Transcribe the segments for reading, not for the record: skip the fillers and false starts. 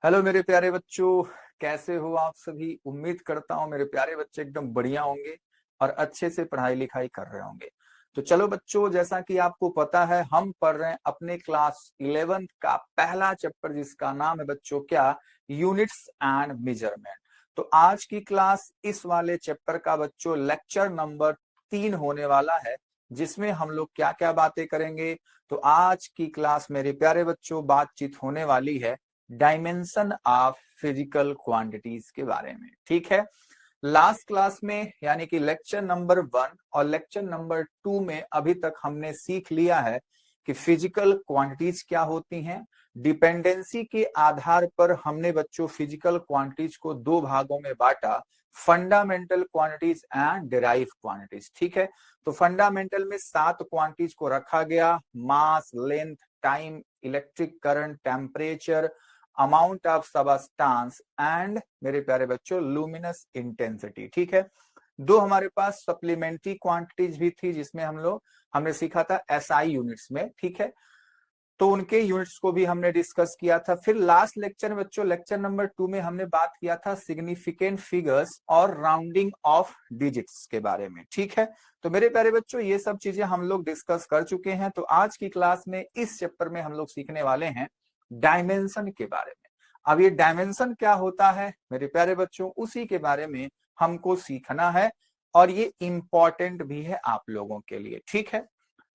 Hello मेरे प्यारे बच्चों, कैसे हो आप सभी। उम्मीद करता हूँ मेरे प्यारे बच्चे एकदम बढ़िया होंगे और अच्छे से पढ़ाई लिखाई कर रहे होंगे। तो चलो बच्चों, जैसा कि आपको पता है हम पढ़ रहे हैं अपने क्लास 11th का पहला चैप्टर जिसका नाम है बच्चों क्या, यूनिट्स एंड मेजरमेंट। तो आज की क्लास इस वाले चैप्टर का बच्चों लेक्चर नंबर 3 होने वाला है, जिसमें हम लोग क्या क्या बातें करेंगे। तो आज की क्लास मेरे प्यारे बच्चों बातचीत होने वाली है डायमेंशन ऑफ फिजिकल क्वांटिटीज के बारे में। ठीक है, लास्ट क्लास में यानी कि लेक्चर नंबर 1 और लेक्चर नंबर 2 में अभी तक हमने सीख लिया है कि फिजिकल क्वांटिटीज क्या होती हैं। डिपेंडेंसी के आधार पर हमने बच्चों फिजिकल क्वांटिटीज को दो भागों में बांटा, fundamental quantities and derive quantities. ठीक है, तो फंडामेंटल में 7 क्वांटिटीज को रखा गया, mass, length, time, electric current, temperature, amount of substance and मेरे प्यारे बच्चों लुमिनस इंटेंसिटी। ठीक है, दो हमारे पास सप्लीमेंट्री क्वांटिटीज भी थी जिसमें हमने सीखा था एसआई यूनिट्स में। ठीक है, तो उनके यूनिट्स को भी हमने डिस्कस किया था। फिर लास्ट लेक्चर में बच्चों लेक्चर नंबर 2 में हमने बात किया था सिग्निफिकेंट फिगर्स और राउंडिंग ऑफ डिजिट्स के बारे में। ठीक है, तो मेरे प्यारे बच्चों ये सब चीजें हम लोग डिस्कस कर चुके हैं। तो आज की क्लास में इस चैप्टर में हम लोग सीखने वाले हैं डायमेंशन के बारे में। अब ये डायमेंशन क्या होता है मेरे प्यारे बच्चों, उसी के बारे में हमको सीखना है और ये इंपॉर्टेंट भी है आप लोगों के लिए। ठीक है,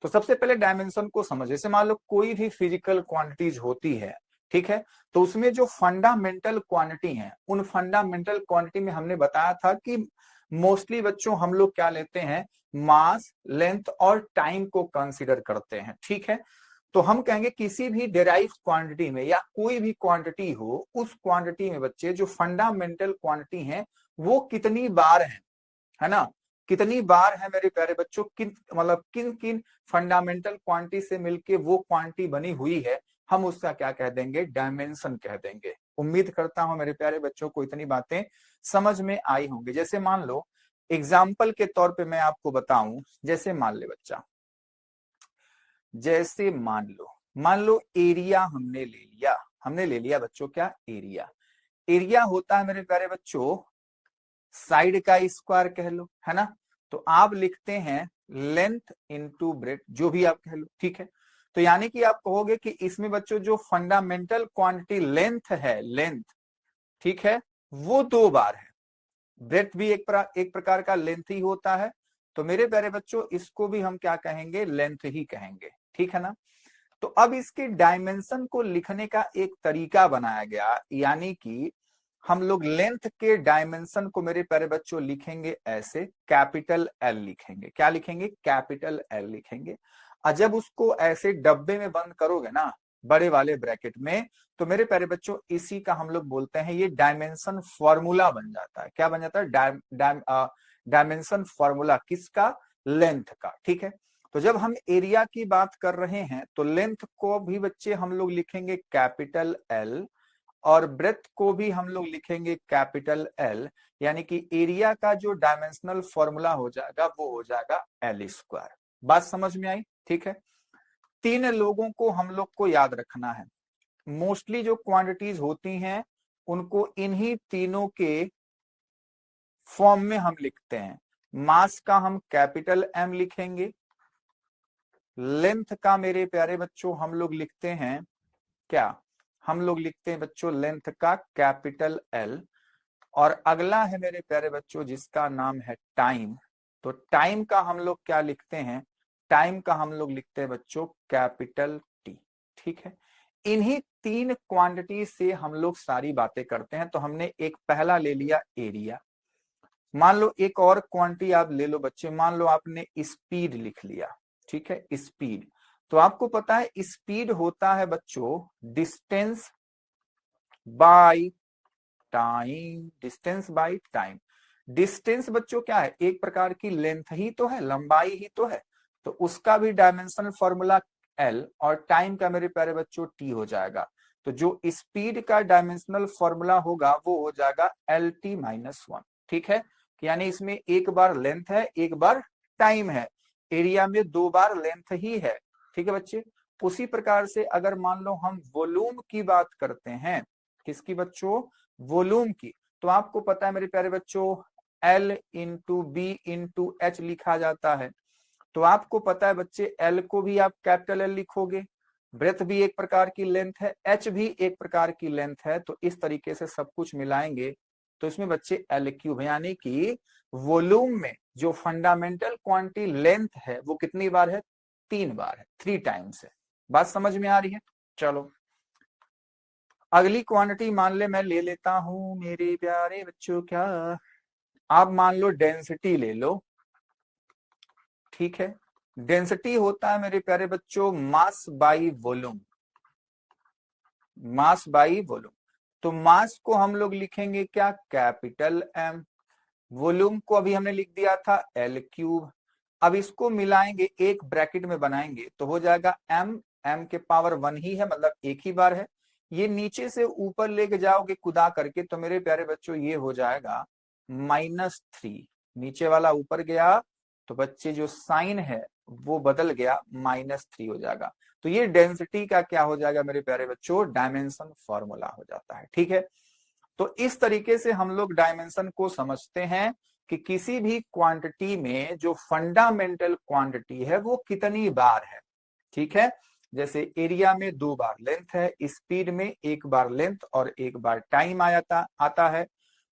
तो सबसे पहले डायमेंशन को समझ, जैसे मान लो कोई भी फिजिकल क्वांटिटीज होती है, ठीक है, तो उसमें जो फंडामेंटल क्वांटिटी है उन फंडामेंटल क्वांटिटी में हमने बताया था कि मोस्टली बच्चों हम लोग क्या लेते हैं, मास, लेंथ और टाइम को कंसीडर करते हैं। ठीक है, तो हम कहेंगे किसी भी डेराइव क्वांटिटी में या कोई भी क्वांटिटी हो, उस क्वांटिटी में बच्चे जो फंडामेंटल क्वांटिटी है वो कितनी बार है ना, कितनी बार है मेरे प्यारे बच्चों, किन मतलब किन किन फंडामेंटल क्वांटिटी से मिलके वो क्वांटिटी बनी हुई है, हम उसका क्या कह देंगे, डायमेंशन कह देंगे। उम्मीद करता हूं मेरे प्यारे बच्चों को इतनी बातें समझ में आई होंगी। जैसे मान लो एग्जाम्पल के तौर पे मैं आपको बताऊं, जैसे मान ले बच्चा, जैसे मान लो एरिया हमने ले लिया बच्चों क्या, एरिया। एरिया होता है मेरे प्यारे बच्चों साइड का स्क्वायर कह लो, है ना। तो आप लिखते हैं लेंथ इंटू ब्रेथ, जो भी आप कह लो। ठीक है, तो यानी कि आप कहोगे कि इसमें बच्चों जो फंडामेंटल क्वांटिटी लेंथ है, लेंथ, ठीक है, वो दो बार है। ब्रेथ भी एक प्रकार का लेंथ ही होता है। तो मेरे प्यारे बच्चों इसको भी हम क्या कहेंगे, लेंथ ही कहेंगे। ठीक है ना। तो अब इसके डायमेंशन को लिखने का एक तरीका बनाया गया, यानी कि हम लोग लेंथ के डायमेंशन को मेरे प्यारे बच्चों लिखेंगे ऐसे, कैपिटल एल लिखेंगे। क्या लिखेंगे, कैपिटल एल लिखेंगे। और जब उसको ऐसे डब्बे में बंद करोगे ना, बड़े वाले ब्रैकेट में, तो मेरे प्यारे बच्चों इसी का हम लोग बोलते हैं, ये डायमेंशन फॉर्मूला बन जाता है। क्या बन जाता है, डायमेंशन फॉर्मूला किसका, लेंथ का। ठीक है, तो जब हम एरिया की बात कर रहे हैं तो लेंथ को भी बच्चे हम लोग लिखेंगे कैपिटल एल और ब्रेथ को भी हम लोग लिखेंगे कैपिटल एल, यानी कि एरिया का जो डायमेंशनल फॉर्मूला हो जाएगा वो हो जाएगा एल स्क्वायर। बात समझ में आई। ठीक है, तीन लोगों को हम लोग को याद रखना है। मोस्टली जो क्वांटिटीज होती हैं उनको इन्हीं तीनों के फॉर्म में हम लिखते हैं। मास का हम कैपिटल एम लिखेंगे, लेंथ का मेरे प्यारे बच्चों हम लोग लिखते हैं क्या, हम लोग लिखते हैं बच्चों लेंथ का कैपिटल एल। और अगला है मेरे प्यारे बच्चों जिसका नाम है टाइम। तो टाइम का हम लोग क्या लिखते हैं, टाइम का हम लोग लिखते हैं बच्चों कैपिटल टी। ठीक है, इन्हीं तीन क्वांटिटी से हम लोग सारी बातें करते हैं। तो हमने एक पहला ले लिया एरिया। मान लो एक और क्वांटिटी आप ले लो बच्चे, मान लो आपने स्पीड लिख लिया। ठीक है, स्पीड, तो आपको पता है स्पीड होता है बच्चों distance by time, distance by time. Distance बच्चों क्या है, एक प्रकार की लेंथ ही तो है, लंबाई ही तो है। तो उसका भी डायमेंशनल फॉर्मूला एल और टाइम का मेरे प्यारे बच्चों टी हो जाएगा। तो जो स्पीड का डायमेंशनल फॉर्मूला होगा वो हो जाएगा एल टी माइनस वन। ठीक है, यानी इसमें एक बार लेंथ है, एक बार टाइम है। एरिया में दो बार लेंथ ही है। ठीक है बच्चे, उसी प्रकार से अगर मान लो हम वॉल्यूम की बात करते हैं किसकी बच्चों? वॉल्यूम की। तो आपको पता है मेरे प्यारे बच्चों L into B into H लिखा जाता है। तो आपको पता है बच्चे L को भी आप कैपिटल L लिखोगे, ब्रेथ भी एक प्रकार की लेंथ है, H भी एक प्रकार की लेंथ है। तो इस तरीके से सब कुछ मिलाएंगे तो इसमें बच्चे L क्यूब, यानी कि वॉल्यूम में जो फंडामेंटल क्वांटिटी लेंथ है वो कितनी बार है? 3 बार है, 3 टाइम्स है। बात समझ में आ रही है? चलो अगली क्वांटिटी मान ले, मैं ले लेता हूं मेरे प्यारे बच्चों, क्या आप मान लो डेंसिटी ले लो, ठीक है। डेंसिटी होता है मेरे प्यारे बच्चों mass by volume, mass by volume. तो मास को हम लोग लिखेंगे क्या? Capital M. वॉल्यूम को अभी हमने लिख दिया था L क्यूब। अब इसको मिलाएंगे, एक ब्रैकेट में बनाएंगे तो हो जाएगा एम, एम के पावर 1 ही है, मतलब एक ही बार है। ये नीचे से ऊपर लेके जाओगे कुदा करके तो मेरे प्यारे बच्चों ये हो जाएगा -3। नीचे वाला ऊपर गया तो बच्चे जो साइन है वो बदल गया, -3 हो जाएगा। तो ये डेंसिटी का क्या हो जाएगा मेरे प्यारे बच्चों? डायमेंशन फॉर्मूला हो जाता है, ठीक है। तो इस तरीके से हम लोग डायमेंशन को समझते हैं कि किसी भी क्वांटिटी में जो फंडामेंटल क्वांटिटी है वो कितनी बार है, ठीक है। जैसे एरिया में 2 बार लेंथ है, स्पीड में 1 बार लेंथ और 1 बार टाइम आता है,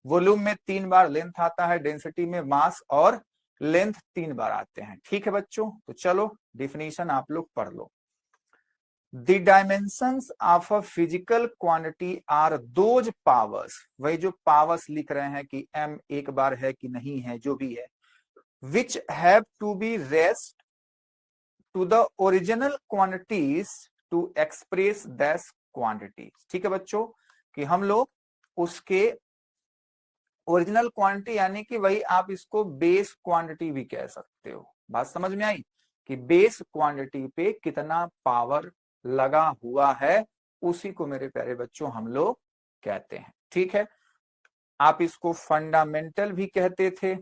वॉल्यूम में 3 बार लेंथ आता है, डेंसिटी में मास और लेंथ 3 बार आते हैं, ठीक है बच्चों। तो चलो डिफिनीशन आप लोग पढ़ लो। The dimensions of a physical quantity are those powers, वही जो पावर्स लिख रहे हैं कि m एक बार है कि नहीं है, जो भी है, which have to be raised to the original quantities to express this quantity। ठीक है बच्चों, कि हम लोग उसके ओरिजिनल क्वांटिटी, यानी कि वही आप इसको बेस क्वांटिटी भी कह सकते हो। बात समझ में आई कि बेस क्वांटिटी पे कितना पावर लगा हुआ है, उसी को मेरे प्यारे बच्चों हम लोग कहते हैं, ठीक है। आप इसको फंडामेंटल भी कहते थे,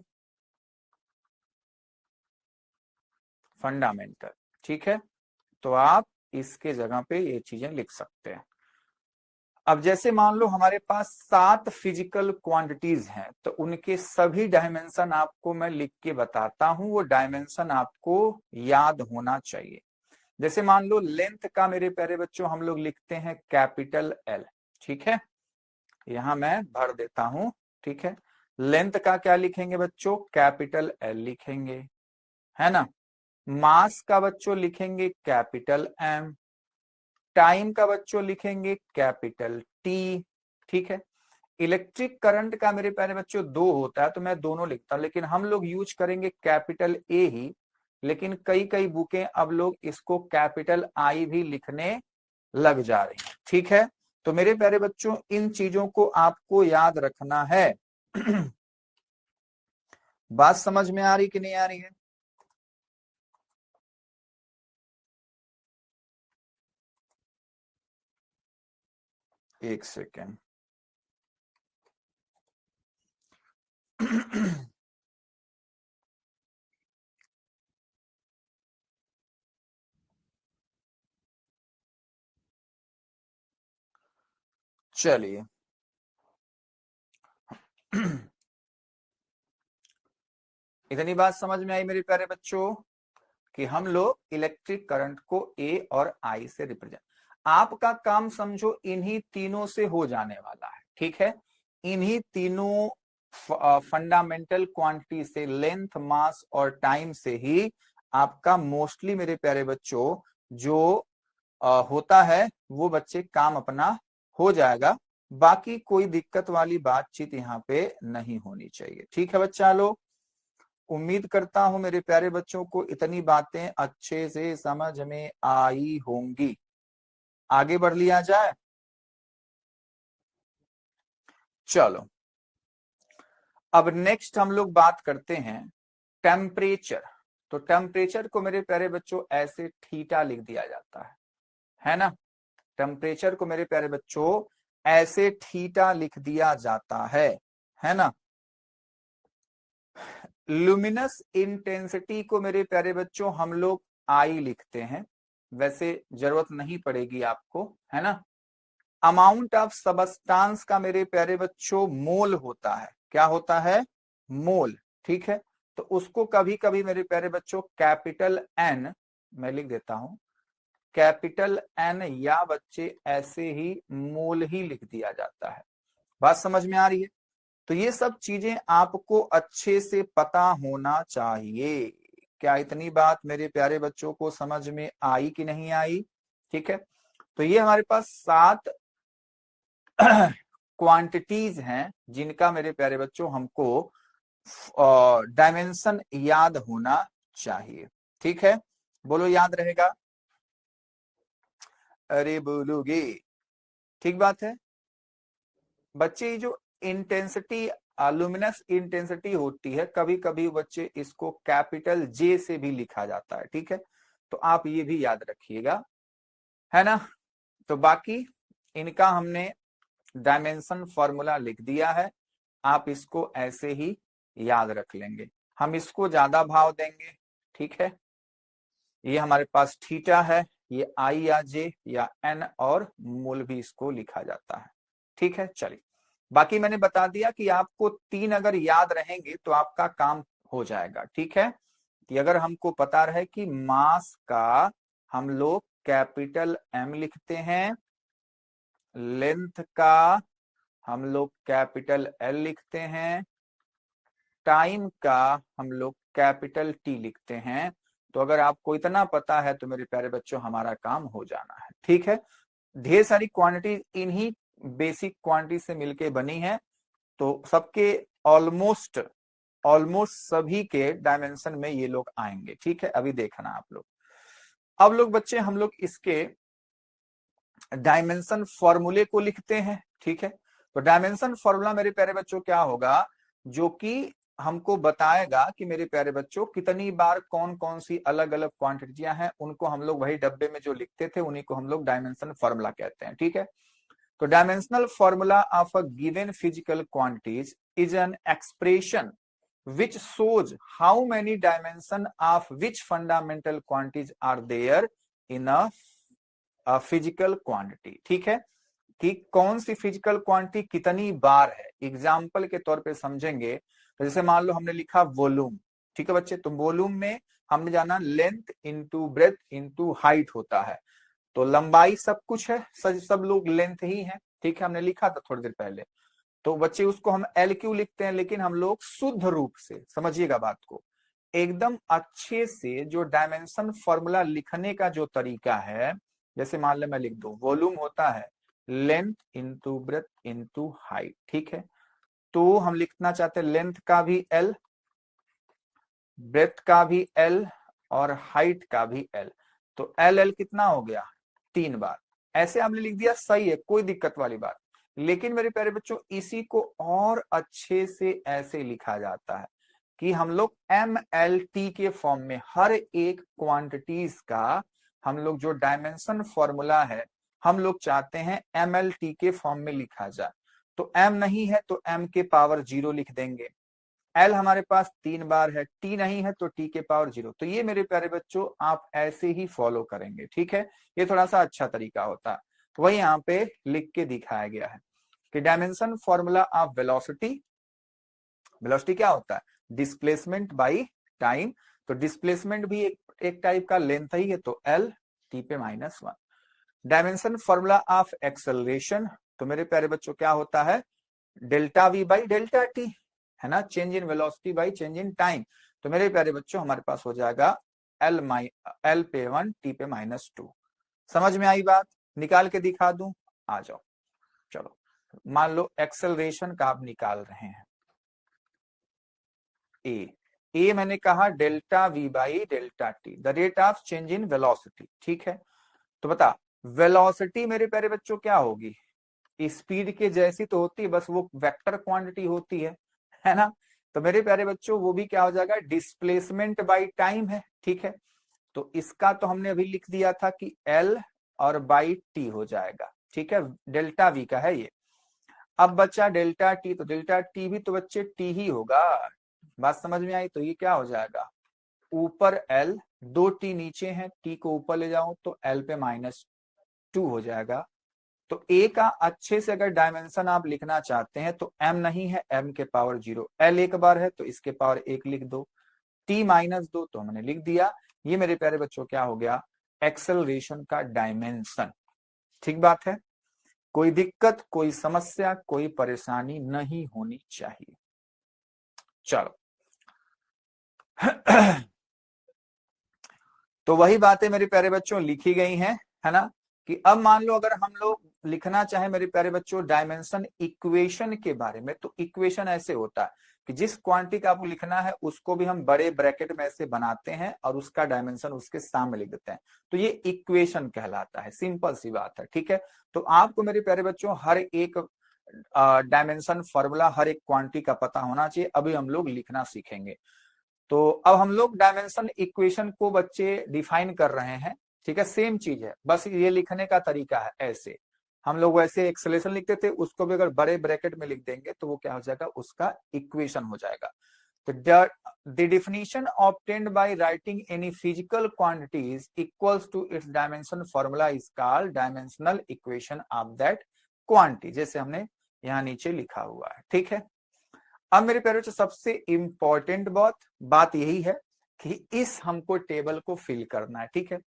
फंडामेंटल, ठीक है। तो आप इसके जगह पे ये चीजें लिख सकते हैं। अब जैसे मान लो हमारे पास 7 फिजिकल क्वांटिटीज हैं, तो उनके सभी डायमेंशन आपको मैं लिख के बताता हूं, वो डायमेंशन आपको याद होना चाहिए। जैसे मान लो लेंथ का मेरे प्यारे बच्चों हम लोग लिखते हैं कैपिटल L, ठीक है। यहां मैं भर देता हूं, ठीक है। लेंथ का क्या लिखेंगे बच्चों? कैपिटल L लिखेंगे, है ना। मास का बच्चों लिखेंगे कैपिटल M, टाइम का बच्चों लिखेंगे कैपिटल T, ठीक है। इलेक्ट्रिक करंट का मेरे प्यारे बच्चों 2 होता है तो मैं दोनों लिखता हूं, लेकिन हम लोग यूज करेंगे कैपिटल A ही। लेकिन कई कई बुकें अब लोग इसको कैपिटल I भी लिखने लग जा रही हैं, ठीक है। तो मेरे प्यारे बच्चों इन चीजों को आपको याद रखना है। बात समझ में आ रही कि नहीं आ रही है? एक सेकेंड। चलिए इतनी बात समझ में आई मेरे प्यारे बच्चों कि हम लोग इलेक्ट्रिक करंट को ए और आई से रिप्रेजेंट, आपका काम समझो इन्हीं तीनों से हो जाने वाला है, ठीक है। इन्हीं तीनों फंडामेंटल क्वांटिटी से, लेंथ, मास और टाइम से ही आपका मोस्टली मेरे प्यारे बच्चों जो होता है वो बच्चे काम अपना हो जाएगा। बाकी कोई दिक्कत वाली बातचीत यहाँ पे नहीं होनी चाहिए, ठीक है बच्चा लोग। उम्मीद करता हूं मेरे प्यारे बच्चों को इतनी बातें अच्छे से समझ में आई होंगी। आगे बढ़ लिया जाए। चलो अब नेक्स्ट हम लोग बात करते हैं टेम्परेचर। तो टेम्परेचर को मेरे प्यारे बच्चों ऐसे थीटा लिख दिया जाता है ना। टेम्परेचर को मेरे प्यारे बच्चों ऐसे थीटा लिख दिया जाता है ना। लुमिनस इंटेंसिटी को मेरे प्यारे बच्चों हम लोग आई लिखते हैं, वैसे जरूरत नहीं पड़ेगी आपको, है ना। अमाउंट ऑफ सबस्टांस का मेरे प्यारे बच्चों मोल होता है। क्या होता है? मोल। ठीक है, तो उसको कभी कभी मेरे प्यारे बच्चों कैपिटल एन, मैं लिख देता हूं कैपिटल एन, या बच्चे ऐसे ही मोल ही लिख दिया जाता है। बात समझ में आ रही है? तो ये सब चीजें आपको अच्छे से पता होना चाहिए। क्या इतनी बात मेरे प्यारे बच्चों को समझ में आई कि नहीं आई? ठीक है, तो ये हमारे पास 7 क्वांटिटीज हैं जिनका मेरे प्यारे बच्चों हमको डायमेंशन याद होना चाहिए। ठीक है, बोलो याद रहेगा? अरे बोलोगे? ठीक बात है बच्चे। ये जो इंटेंसिटी, लुमिनस इंटेंसिटी होती है, कभी कभी बच्चे इसको कैपिटल जे से भी लिखा जाता है। ठीक है, तो आप ये भी याद रखिएगा, है ना। तो बाकी इनका हमने डायमेंशन फॉर्मूला लिख दिया है, आप इसको ऐसे ही याद रख लेंगे। हम इसको ज्यादा भाव देंगे। ठीक है, ये हमारे पास थीटा है, ये आई या जे या एन, और मूल भी इसको लिखा जाता है। ठीक है, चलिए बाकी मैंने बता दिया कि आपको 3 अगर याद रहेंगे तो आपका काम हो जाएगा। ठीक है, कि अगर हमको पता रहे कि मास का हम लोग कैपिटल एम लिखते हैं, लेंथ का हम लोग कैपिटल एल लिखते हैं, टाइम का हम लोग कैपिटल टी लिखते हैं, तो अगर आपको इतना पता है तो मेरे प्यारे बच्चों हमारा काम हो जाना है। ठीक है, ढेर सारी क्वांटिटी इन्हीं बेसिक क्वांटिटी से मिलके बनी है, तो सबके ऑलमोस्ट ऑलमोस्ट सभी के डायमेंशन में ये लोग आएंगे। ठीक है, अभी देखना आप लोग। अब लोग बच्चे हम लोग इसके डायमेंशन फॉर्मूले को लिखते हैं। ठीक है, तो डायमेंशन फॉर्मूला मेरे प्यारे बच्चों क्या होगा, जो कि हमको बताएगा कि मेरे प्यारे बच्चों कितनी बार कौन कौन सी अलग अलग क्वांटिटियां हैं, उनको हम लोग वही डब्बे में जो लिखते थे उन्हीं को हम लोग डायमेंशन फॉर्मूला कहते हैं। ठीक है, तो dimensional formula of a given physical quantities is an expression which shows how many dimension of which fundamental quantities are there in a physical quantity। ठीक है, कि कौन सी फिजिकल क्वांटिटी कितनी बार है। एग्जाम्पल के तौर पे समझेंगे तो जैसे मान लो हमने लिखा वॉल्यूम। ठीक है बच्चे, तो वॉल्यूम में हमने जाना length into breadth into height होता है, तो लंबाई सब कुछ है, सब लोग लेंथ ही है। ठीक है, हमने लिखा था थोड़ी देर पहले, तो बच्चे उसको हम एल क्यू लिखते हैं, लेकिन हम लोग शुद्ध रूप से समझिएगा बात को, एकदम अच्छे से जो डायमेंशन फॉर्मूला लिखने का जो तरीका है, जैसे मान ले मैं लिख दूं वॉल्यूम होता है length into breadth into height. ठीक है, तो हम लिखना चाहते हैं लेंथ का भी एल, ब्रेथ का भी एल, और हाइट का भी एल। तो एल एल कितना हो गया? 3 बार। ऐसे आपने लिख दिया, सही है, कोई दिक्कत वाली बात। लेकिन मेरे प्यारे बच्चों इसी को और अच्छे से ऐसे लिखा जाता है कि हम लोग एम एल टी के फॉर्म में हर एक क्वांटिटीज का हम लोग जो डायमेंशन फॉर्मूला है हम लोग चाहते हैं एम एल टी के फॉर्म में लिखा जाए। तो एम नहीं है तो एम के पावर 0 लिख देंगे, एल हमारे पास 3 बार है, टी नहीं है तो टी के पावर 0। तो ये मेरे प्यारे बच्चों आप ऐसे ही फॉलो करेंगे। ठीक है, ये थोड़ा सा अच्छा तरीका होता है, वही यहाँ पे लिख के दिखाया गया है कि dimension formula of velocity. Velocity क्या होता है? Displacement by time. तो डिस्प्लेसमेंट भी एक टाइप का लेंथ ही है, तो एल टी पे -1। डायमेंशन फॉर्मूला ऑफ एक्सेलरेशन, तो मेरे प्यारे बच्चों क्या होता है? Delta we by delta T, है ना, change in velocity by change in time. तो मेरे प्यारे बच्चों हमारे पास हो जाएगा एल पे 1 टी पे -2। समझ में आई बात? निकाल के दिखा दूं? आ जाओ, चलो मान लो एक्सेलरेशन का आप निकाल रहे हैं, ए मैंने कहा delta we by delta T, the rate of change in velocity. ठीक है, तो बता वेलोसिटी मेरे प्यारे बच्चों क्या होगी? स्पीड के जैसी तो होती है, बस वो वेक्टर क्वांटिटी होती है ना। तो मेरे प्यारे बच्चों वो भी क्या हो जाएगा? डिस्प्लेसमेंट बाई टाइम है। ठीक है, तो इसका तो हमने अभी लिख दिया था कि एल और बाई टी हो जाएगा। ठीक है, डेल्टा वी का है ये। अब बच्चा डेल्टा टी, तो डेल्टा टी भी तो बच्चे टी ही होगा। बात समझ में आई? तो ये क्या हो जाएगा? ऊपर एल, 2 टी नीचे है, टी को ऊपर ले जाऊं तो एल पे -2 हो जाएगा, तो ए का अच्छे से अगर डायमेंशन आप लिखना चाहते हैं तो m नहीं है, m के पावर 0, l एक बार है तो इसके पावर 1 लिख दो, t माइनस 2 तो हमने लिख दिया। ये मेरे प्यारे बच्चों क्या हो गया, एक्सेलरेशन का डायमेंशन। ठीक बात है, कोई दिक्कत, कोई समस्या, कोई परेशानी नहीं होनी चाहिए। चलो तो वही बातें मेरे प्यारे बच्चों लिखी गई हैं, है ना, कि अब मान लो अगर हम लोग लिखना चाहे मेरे प्यारे बच्चों डायमेंशन इक्वेशन के बारे में, तो इक्वेशन ऐसे होता है कि जिस क्वांटिटी का आपको लिखना है उसको भी हम बड़े ब्रैकेट में ऐसे बनाते हैं और उसका डायमेंशन उसके सामने लिख देते हैं, तो ये इक्वेशन कहलाता है। सिंपल सी बात है, ठीक है। तो आपको मेरे प्यारे बच्चों हर एक डायमेंशन फॉर्मूला, हर एक क्वांटिटी का पता होना चाहिए, अभी हम लोग लिखना सीखेंगे। तो अब हम लोग डायमेंशन इक्वेशन को बच्चे डिफाइन कर रहे हैं, ठीक है। सेम चीज है, बस ये लिखने का तरीका है ऐसे। हम लोग वैसे एक्सेलेशन लिखते थे, उसको भी अगर बड़े ब्रैकेट में लिख देंगे तो वो क्या हो जाएगा, उसका इक्वेशन हो जाएगा। तो the definition obtained by writing any physical quantities equals to its dimension formula is called dimensional equation of that quantity, जैसे हमने यहाँ नीचे लिखा हुआ है, ठीक है। अब मेरे प्यारे बच्चों सबसे इंपॉर्टेंट बात यही है कि इस हमको टेबल को फिल करना है, ठीक है।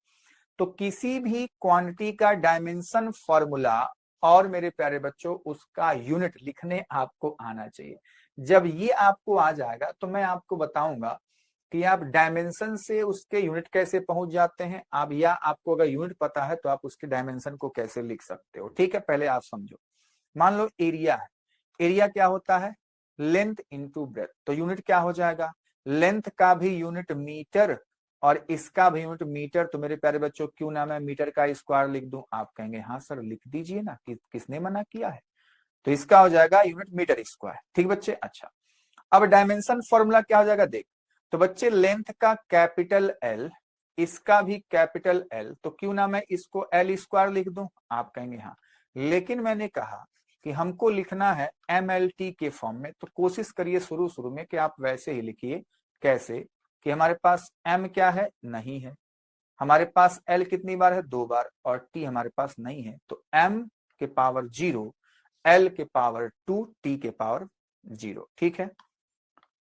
तो किसी भी क्वांटिटी का डायमेंशन फॉर्मूला और मेरे प्यारे बच्चों उसका यूनिट लिखने आपको आना चाहिए। जब ये आपको आ जाएगा तो मैं आपको बताऊंगा कि आप डायमेंशन से उसके यूनिट कैसे पहुंच जाते हैं आप, या आपको अगर यूनिट पता है तो आप उसके डायमेंशन को कैसे लिख सकते हो, ठीक है। पहले आप समझो, मान लो एरिया है, एरिया क्या होता है, लेंथ इंटू ब्रेथ, तो यूनिट क्या हो जाएगा, लेंथ का भी यूनिट मीटर और इसका भी यूनिट मीटर। तो मेरे प्यारे बच्चों क्यों ना मैं मीटर का स्क्वायर लिख दूं, आप कहेंगे हाँ सर लिख दीजिए ना, किसने मना किया है। तो इसका हो जाएगा यूनिट मीटर स्क्वायर, ठीक बच्चे। अच्छा, अब डायमेंशन फॉर्मूला क्या हो जाएगा, देख, तो बच्चे लेंथ का कैपिटल एल, इसका भी कैपिटल एल, तो क्यों ना मैं इसको एल स्क्वायर लिख दूं, आप कहेंगे हाँ। लेकिन मैंने कहा कि हमको लिखना है MLT के फॉर्म में, तो कोशिश करिए शुरू शुरू में कि आप वैसे ही लिखिए। कैसे, कि हमारे पास M क्या है, नहीं है, हमारे पास L कितनी बार है, 2 बार, और T हमारे पास नहीं है, तो M के पावर 0, L के पावर 2, T के पावर 0, ठीक है।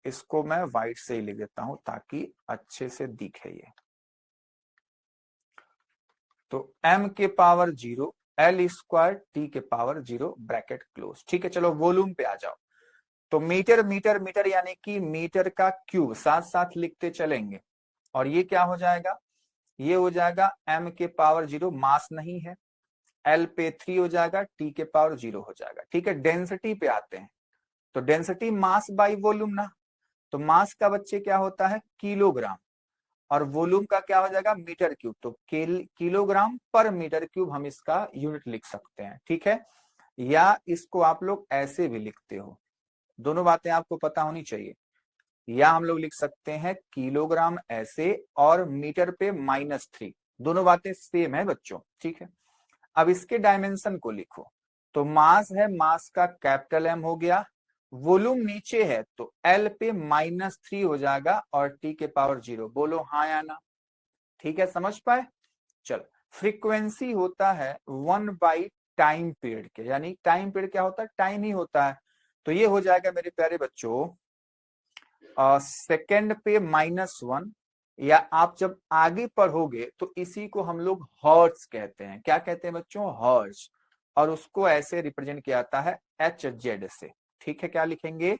इसको मैं व्हाइट से ही लिख देता हूं ताकि अच्छे से दिखे ये। तो M के पावर 0, L स्क्वायर, T के पावर 0, ब्रैकेट क्लोज, ठीक है। चलो वॉल्यूम पे आ जाओ। तो मीटर मीटर मीटर यानी कि मीटर का क्यूब साथ साथ लिखते चलेंगे, और ये क्या हो जाएगा, ये हो जाएगा M के पावर 0, मास नहीं है, L पे 3 हो जाएगा, T के पावर 0 हो जाएगा, ठीक है। डेंसिटी पे आते हैं, तो डेंसिटी मास बाई वॉल्यूम ना, तो मास का बच्चे क्या होता है, किलोग्राम, और वॉल्यूम का क्या हो जाएगा, मीटर क्यूब, तो किलोग्राम पर मीटर क्यूब हम इसका यूनिट लिख सकते हैं, ठीक है। या इसको आप लोग ऐसे भी लिखते हो, दोनों बातें आपको पता होनी चाहिए। या हम लोग लिख सकते हैं किलोग्राम ऐसे और मीटर पे -3, दोनों बातें सेम है बच्चों, ठीक है। अब इसके डायमेंशन को लिखो, तो मास है, मास का कैपिटल M हो गया, वॉल्यूम नीचे है तो L पे -3 हो जाएगा और T के पावर 0, बोलो हाँ या ना, ठीक है, समझ पाए। चल, फ्रीक्वेंसी होता है 1 टाइम पीरियड के, यानी टाइम पीरियड क्या होता है, टाइम ही होता है। तो ये हो जाएगा मेरे प्यारे बच्चों सेकेंड पे -1, या आप जब आगे पढ़ोगे तो इसी को हम लोग हर्ट्ज कहते हैं। क्या कहते हैं बच्चों, हर्ट्ज, और उसको ऐसे रिप्रेजेंट किया जाता है HZ से, ठीक है। क्या लिखेंगे,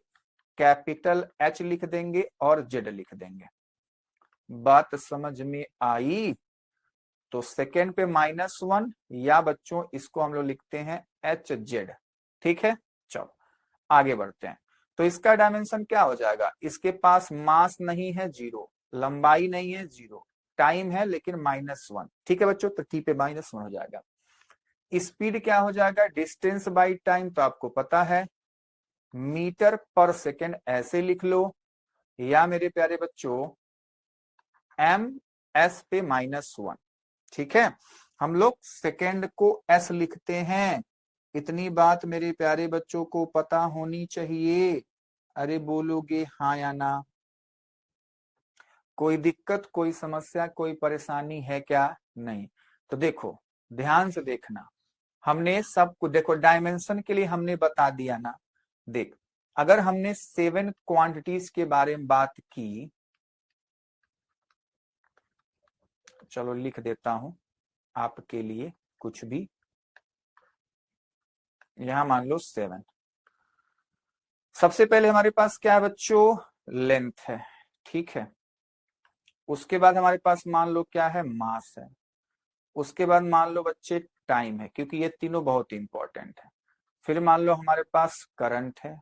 कैपिटल H लिख देंगे और Z लिख देंगे। बात समझ में आई। तो सेकेंड पे -1, या बच्चों इसको हम लोग लिखते हैं HZ, ठीक है। चलो आगे बढ़ते हैं। तो इसका डायमेंशन क्या हो जाएगा, इसके पास मास नहीं है 0, लंबाई नहीं है 0, टाइम है लेकिन -1, ठीक है बच्चों। तो T पे -1 हो जाएगा। स्पीड क्या हो जाएगा, डिस्टेंस बाई टाइम, तो आपको पता है मीटर पर सेकेंड ऐसे लिख लो, या मेरे प्यारे बच्चों MS पे -1, ठीक है। हम लोग सेकेंड को S लिखते हैं, इतनी बात मेरे प्यारे बच्चों को पता होनी चाहिए। अरे बोलोगे हाँ या ना, कोई दिक्कत, कोई समस्या, कोई परेशानी है क्या, नहीं। तो देखो ध्यान से देखना, हमने सबको देखो डायमेंशन के लिए हमने बता दिया ना। देख, अगर हमने 7 क्वांटिटीज के बारे में बात की, चलो लिख देता हूं आपके लिए कुछ भी, यहां मान लो 7। सबसे पहले हमारे पास क्या है बच्चों, लेंथ है, ठीक है। उसके बाद हमारे पास मान लो क्या है, मास है। उसके बाद मान लो बच्चे टाइम है, क्योंकि ये तीनों बहुत इंपॉर्टेंट है। फिर मान लो हमारे पास करंट है।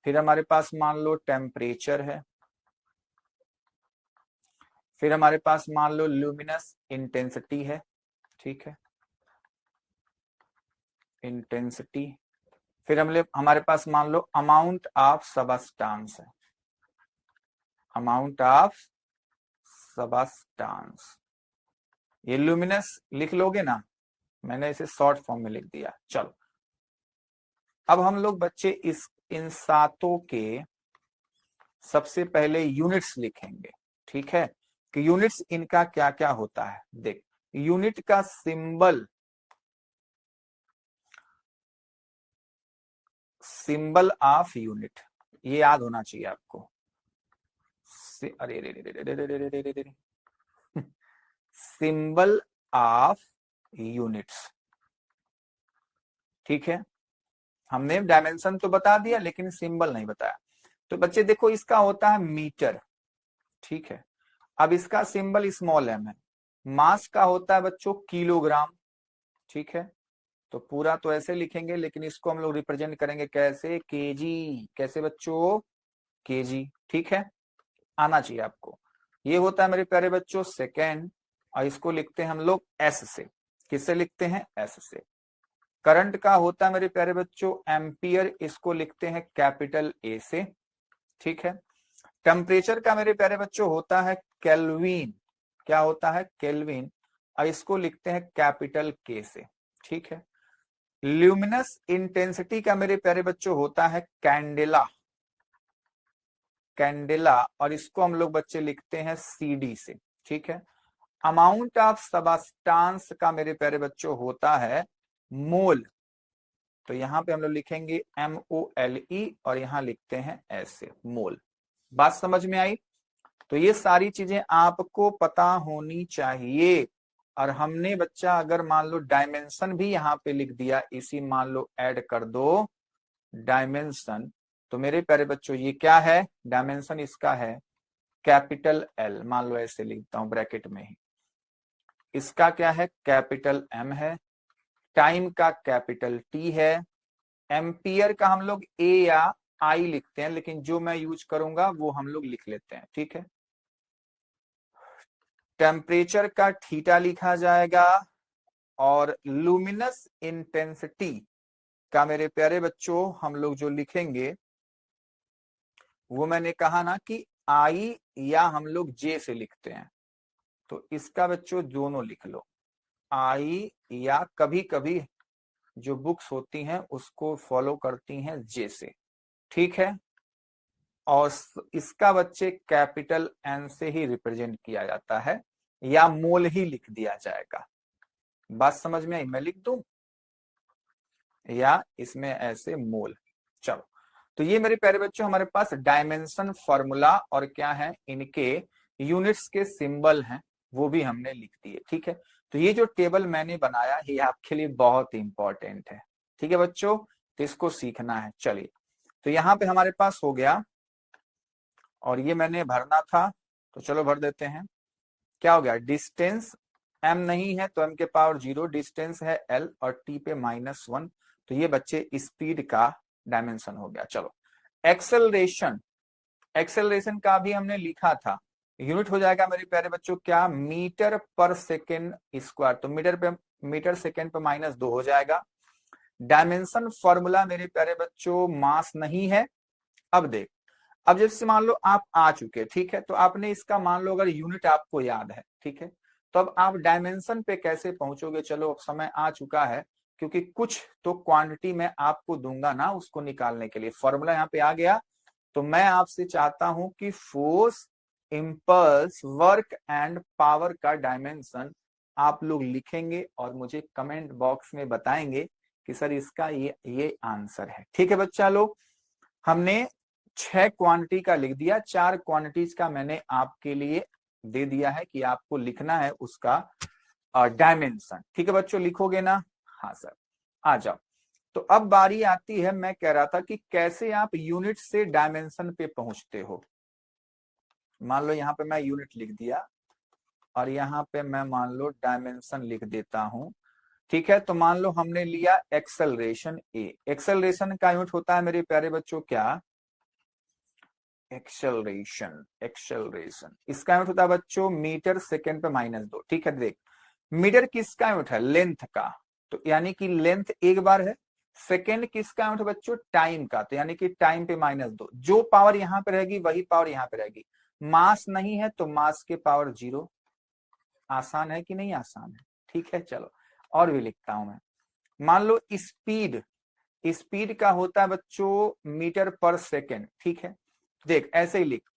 फिर हमारे पास मान लो टेम्परेचर है। फिर हमारे पास मान लो ल्यूमिनस इंटेंसिटी है, ठीक है, इंटेंसिटी। फिर हमारे पास मान लो अमाउंट ऑफ सबस्टांस है, अमाउंट ऑफ सबस्टांस। ये ल्यूमिनस लिख लोगे ना, मैंने इसे शॉर्ट फॉर्म में लिख दिया। चलो अब हम लोग बच्चे इन सातों के सबसे पहले यूनिट्स लिखेंगे, ठीक है, कि यूनिट्स इनका क्या क्या होता है। देख, यूनिट का सिंबल, सिंबल ऑफ यूनिट, ये याद होना चाहिए आपको। अरे रे रे रे रे रे रे रे रे रे, सिंबल ऑफ यूनिट्स, ठीक है। हमने डायमेंशन तो बता दिया लेकिन सिंबल नहीं बताया। तो बच्चे देखो, इसका होता है मीटर, ठीक है। अब इसका सिंबल स्मॉल एम है। मास का होता है बच्चों किलोग्राम, ठीक है। तो पूरा तो ऐसे लिखेंगे, लेकिन इसको हम लोग रिप्रेजेंट करेंगे कैसे, केजी। कैसे बच्चों, केजी, ठीक है, आना चाहिए आपको। ये होता है मेरे प्यारे बच्चों सेकेंड, और इसको लिखते हैं हम लोग एस से। किससे लिखते हैं, एस से। करंट का होता है मेरे प्यारे बच्चों एम्पियर, इसको लिखते हैं कैपिटल ए से, ठीक है। टेम्परेचर का मेरे प्यारे बच्चों होता है केल्विन, क्या होता है, केल्विन, और इसको लिखते हैं कैपिटल के से, ठीक है। ल्यूमिनस इंटेंसिटी का मेरे प्यारे बच्चों होता है कैंडेला, कैंडेला, और इसको हम लोग बच्चे लिखते हैं सीडी से, ठीक है। अमाउंट ऑफ सबस्टांस का मेरे प्यारे बच्चों होता है मोल, तो यहां पे हम लोग लिखेंगे MOLE, और यहां लिखते हैं ऐसे मोल। बात समझ में आई। तो ये सारी चीजें आपको पता होनी चाहिए। और हमने बच्चा अगर मान लो डायमेंशन भी यहाँ पे लिख दिया, इसी मान लो ऐड कर दो डायमेंशन, तो मेरे प्यारे बच्चों ये क्या है, डायमेंशन इसका है कैपिटल L, मान लो ऐसे लिखता हूं ब्रैकेट में ही। इसका क्या है, कैपिटल M है। टाइम का कैपिटल T है। एम्पियर का हम लोग A या I लिखते हैं, लेकिन जो मैं यूज करूंगा वो हम लोग लिख लेते हैं, ठीक है। टेम्परेचर का थीटा लिखा जाएगा, और लुमिनस इंटेंसिटी का मेरे प्यारे बच्चों हम लोग जो लिखेंगे वो मैंने कहा ना कि आई या हम लोग जे से लिखते हैं, तो इसका बच्चों दोनों लिख लो, आई या कभी कभी जो बुक्स होती हैं उसको फॉलो करती हैं जे से, ठीक है। और इसका बच्चे कैपिटल एन से ही रिप्रेजेंट किया जाता है, या मोल ही लिख दिया जाएगा। बात समझ में आई, मैं लिख दूं या इसमें ऐसे मोल। चलो, तो ये मेरे प्यारे बच्चों हमारे पास डायमेंशन फॉर्मूला और क्या है, इनके यूनिट्स के सिंबल हैं, वो भी हमने लिख दिए, ठीक है। तो ये जो टेबल मैंने बनाया ये आपके लिए बहुत इंपॉर्टेंट है, ठीक है बच्चों, तो इसको सीखना है। चलिए, तो यहाँ पे हमारे पास हो गया, और ये मैंने भरना था, तो चलो भर देते हैं। क्या हो गया, डिस्टेंस m नहीं है तो m के पावर 0, डिस्टेंस है l और t पे -1, तो ये बच्चे स्पीड का डायमेंशन हो गया। चलो, एक्सेलरेशन, एक्सेलरेशन का भी हमने लिखा था, यूनिट हो जाएगा मेरे प्यारे बच्चों क्या, मीटर पर सेकेंड स्क्वायर, तो मीटर सेकेंड पे -2 हो जाएगा। डायमेंशन फॉर्मूला मेरे प्यारे बच्चों मास नहीं है। अब देख, अब जैसे मान लो आप आ चुके, ठीक है, तो आपने इसका मान लो अगर यूनिट आपको याद है, ठीक है, तो अब आप डायमेंशन पे कैसे पहुंचोगे। चलो, अब समय आ चुका है, क्योंकि कुछ तो क्वांटिटी मैं आपको दूंगा ना उसको निकालने के लिए। फॉर्मूला यहाँ पे आ गया, तो मैं आपसे चाहता हूं कि force, impulse, work and power का डायमेंशन आप लोग लिखेंगे और मुझे कमेंट बॉक्स में बताएंगे कि सर इसका ये आंसर है। ठीक है बच्चा लोग, हमने 6 क्वांटिटी का लिख दिया, 4 क्वांटिटीज का मैंने आपके लिए दे दिया है कि आपको लिखना है उसका डायमेंशन। ठीक है बच्चों, लिखोगे ना? हाँ सर, आ जाओ। तो अब बारी आती है, मैं कह रहा था कि कैसे आप यूनिट से डायमेंशन पे पहुंचते हो। मान लो यहाँ पे मैं यूनिट लिख दिया और यहाँ पे मैं मान लो डायमेंशन लिख देता हूं। ठीक है, तो मान लो हमने लिया एक्सेलरेशन ए। एक्सेलरेशन का यूनिट होता है मेरे प्यारे बच्चों क्या? एक्सेलरेशन, एक्सेलरेशन इसका यूनिट होता है बच्चों मीटर सेकेंड पे -2। ठीक है, देख मीटर किसका यूनिट है? लेंथ का, तो यानी कि लेंथ एक बार है। सेकेंड किसका यूनिट है बच्चों? टाइम का, तो यानी कि टाइम पे -2। जो पावर यहां पे रहेगी वही पावर यहां पे रहेगी। मास नहीं है तो मास के पावर 0। आसान है कि नहीं आसान है? ठीक है, चलो और भी लिखता हूं मैं। मान लो स्पीड, स्पीड का होता है बच्चों मीटर पर सेकेंड। ठीक है, देख ऐसे ही लिख,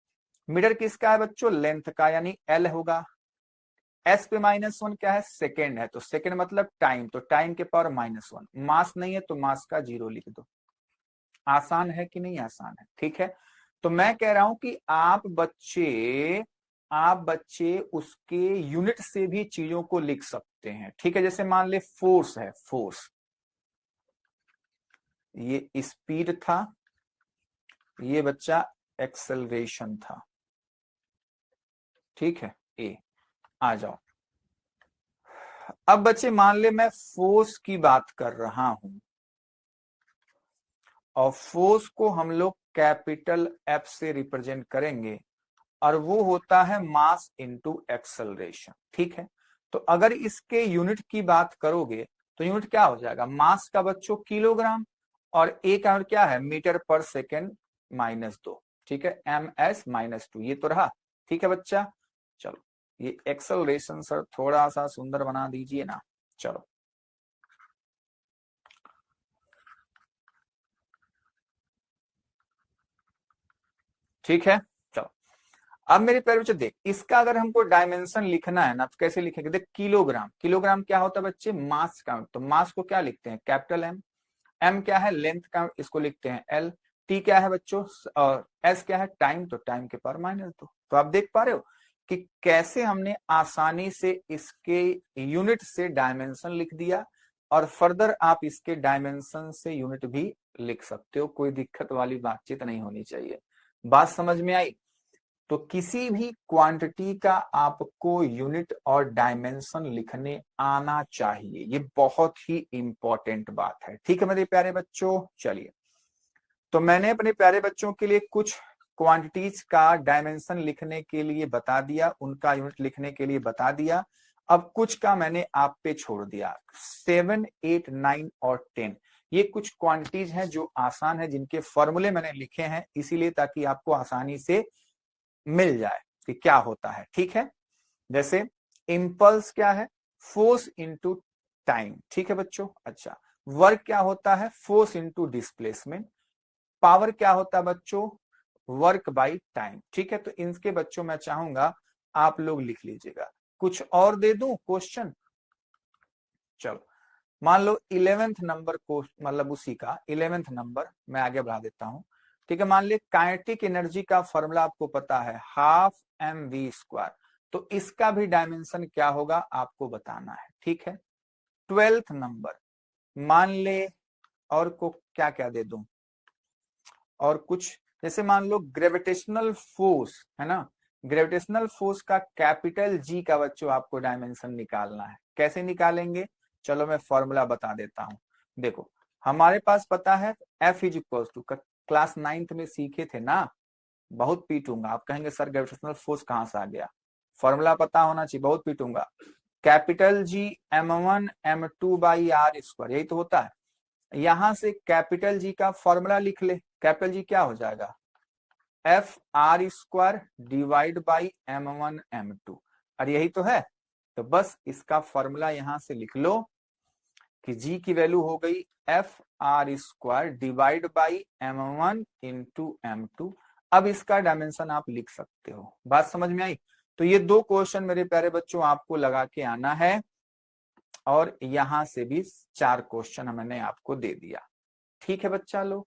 मीटर किसका है बच्चों? लेंथ का, यानी एल होगा। एस पे -1 क्या है? सेकेंड है, तो सेकेंड मतलब टाइम, तो टाइम के पावर -1। मास नहीं है तो मास का 0 लिख दो। आसान है कि नहीं आसान है? ठीक है, तो मैं कह रहा हूं कि आप बच्चे उसके यूनिट से भी चीजों को लिख सकते हैं। ठीक है, जैसे मान ले फोर्स है, फोर्स, ये स्पीड था, ये बच्चा एक्सेलरेशन था। ठीक है, ए, आ जाओ। अब बच्चे मान ले मैं फोर्स की बात कर रहा हूं और फोर्स को हम लोग कैपिटल एफ से रिप्रेजेंट करेंगे और वो होता है मास इनटू एक्सेलरेशन। ठीक है, तो अगर इसके यूनिट की बात करोगे तो यूनिट क्या हो जाएगा? मास का बच्चों किलोग्राम, और ए का यूनिट क्या है? मीटर पर सेकेंड -2। ठीक है, ms-2 ये तो रहा। ठीक है बच्चा, चलो ये एक्सेलरेशन सर थोड़ा सा सुंदर बना दीजिए ना। चलो ठीक है, चलो अब मेरे प्यारे बच्चे देख, इसका अगर हमको डायमेंशन लिखना है ना तो कैसे लिखेंगे? देख किलोग्राम, किलोग्राम क्या होता है बच्चे? मास का, तो मास को क्या लिखते हैं? Capital M. एम क्या है? लेंथ का, इसको लिखते हैं एल। टी क्या है बच्चों? और एस क्या है? टाइम, तो टाइम के पावर -2। तो आप देख पा रहे हो कि कैसे हमने आसानी से इसके यूनिट से डायमेंशन लिख दिया, और फर्दर आप इसके डायमेंशन से यूनिट भी लिख सकते हो। कोई दिक्कत वाली बातचीत नहीं होनी चाहिए। बात समझ में आई? तो किसी भी क्वांटिटी का आपको यूनिट और डायमेंशन लिखने आना चाहिए, ये बहुत ही इंपॉर्टेंट बात है। ठीक है मेरे प्यारे बच्चों, चलिए तो मैंने अपने प्यारे बच्चों के लिए कुछ क्वांटिटीज का डायमेंशन लिखने के लिए बता दिया, उनका यूनिट लिखने के लिए बता दिया। अब कुछ का मैंने आप पे छोड़ दिया। 7, 8, 9 और 10 ये कुछ क्वांटिटीज हैं जो आसान है, जिनके फॉर्मूले मैंने लिखे हैं इसीलिए ताकि आपको आसानी से मिल जाए कि क्या होता है। ठीक है, जैसे इम्पल्स क्या है? Force into time. ठीक है बच्चों, अच्छा वर्क क्या होता है? Force into displacement. पावर क्या होता है बच्चों? Work by time. ठीक है, तो इनके बच्चों मैं चाहूंगा आप लोग लिख लीजिएगा। कुछ और दे दूं क्वेश्चन? चलो मान लो 11th नंबर को, मतलब उसी का 11th नंबर मैं आगे बढ़ा देता हूं। ठीक है, मान ली काइनेटिक एनर्जी का फॉर्मूला आपको पता है, 12mv²। तो इसका भी डायमेंशन क्या होगा आपको बताना है। ठीक है, 12th नंबर मान ले, और को क्या क्या दे दूं? और कुछ जैसे मान लो ग्रेविटेशनल फोर्स है ना, ग्रेविटेशनल फोर्स का कैपिटल जी का बच्चों आपको डायमेंशन निकालना है। कैसे निकालेंगे? चलो मैं फॉर्मूला बता देता हूं। देखो हमारे पास पता है F is equal to, class 9th में सीखे थे ना, बहुत पीटूंगा, आप कहेंगे सर ग्रेविटेशनल फोर्स कहां से आ गया? फॉर्मूला पता होना चाहिए, बहुत पीटूंगा। कैपिटल जी m1m2/r², यही तो होता है। यहां से कैपिटल जी का फॉर्मूला लिख ले। कैपिटल जी क्या हो जाएगा? F_r² डिवाइड बाई m1m2, और यही तो है। तो बस इसका फॉर्मूला यहां से लिख लो कि जी की वैल्यू हो गई F_r² divide by m1 into m2। अब इसका डायमेंशन आप लिख सकते हो। बात समझ में आई? तो ये 2 क्वेश्चन मेरे प्यारे बच्चों आपको लगा के आना है, और यहां से भी 4 क्वेश्चन मैंने आपको दे दिया। ठीक है बच्चा लोग,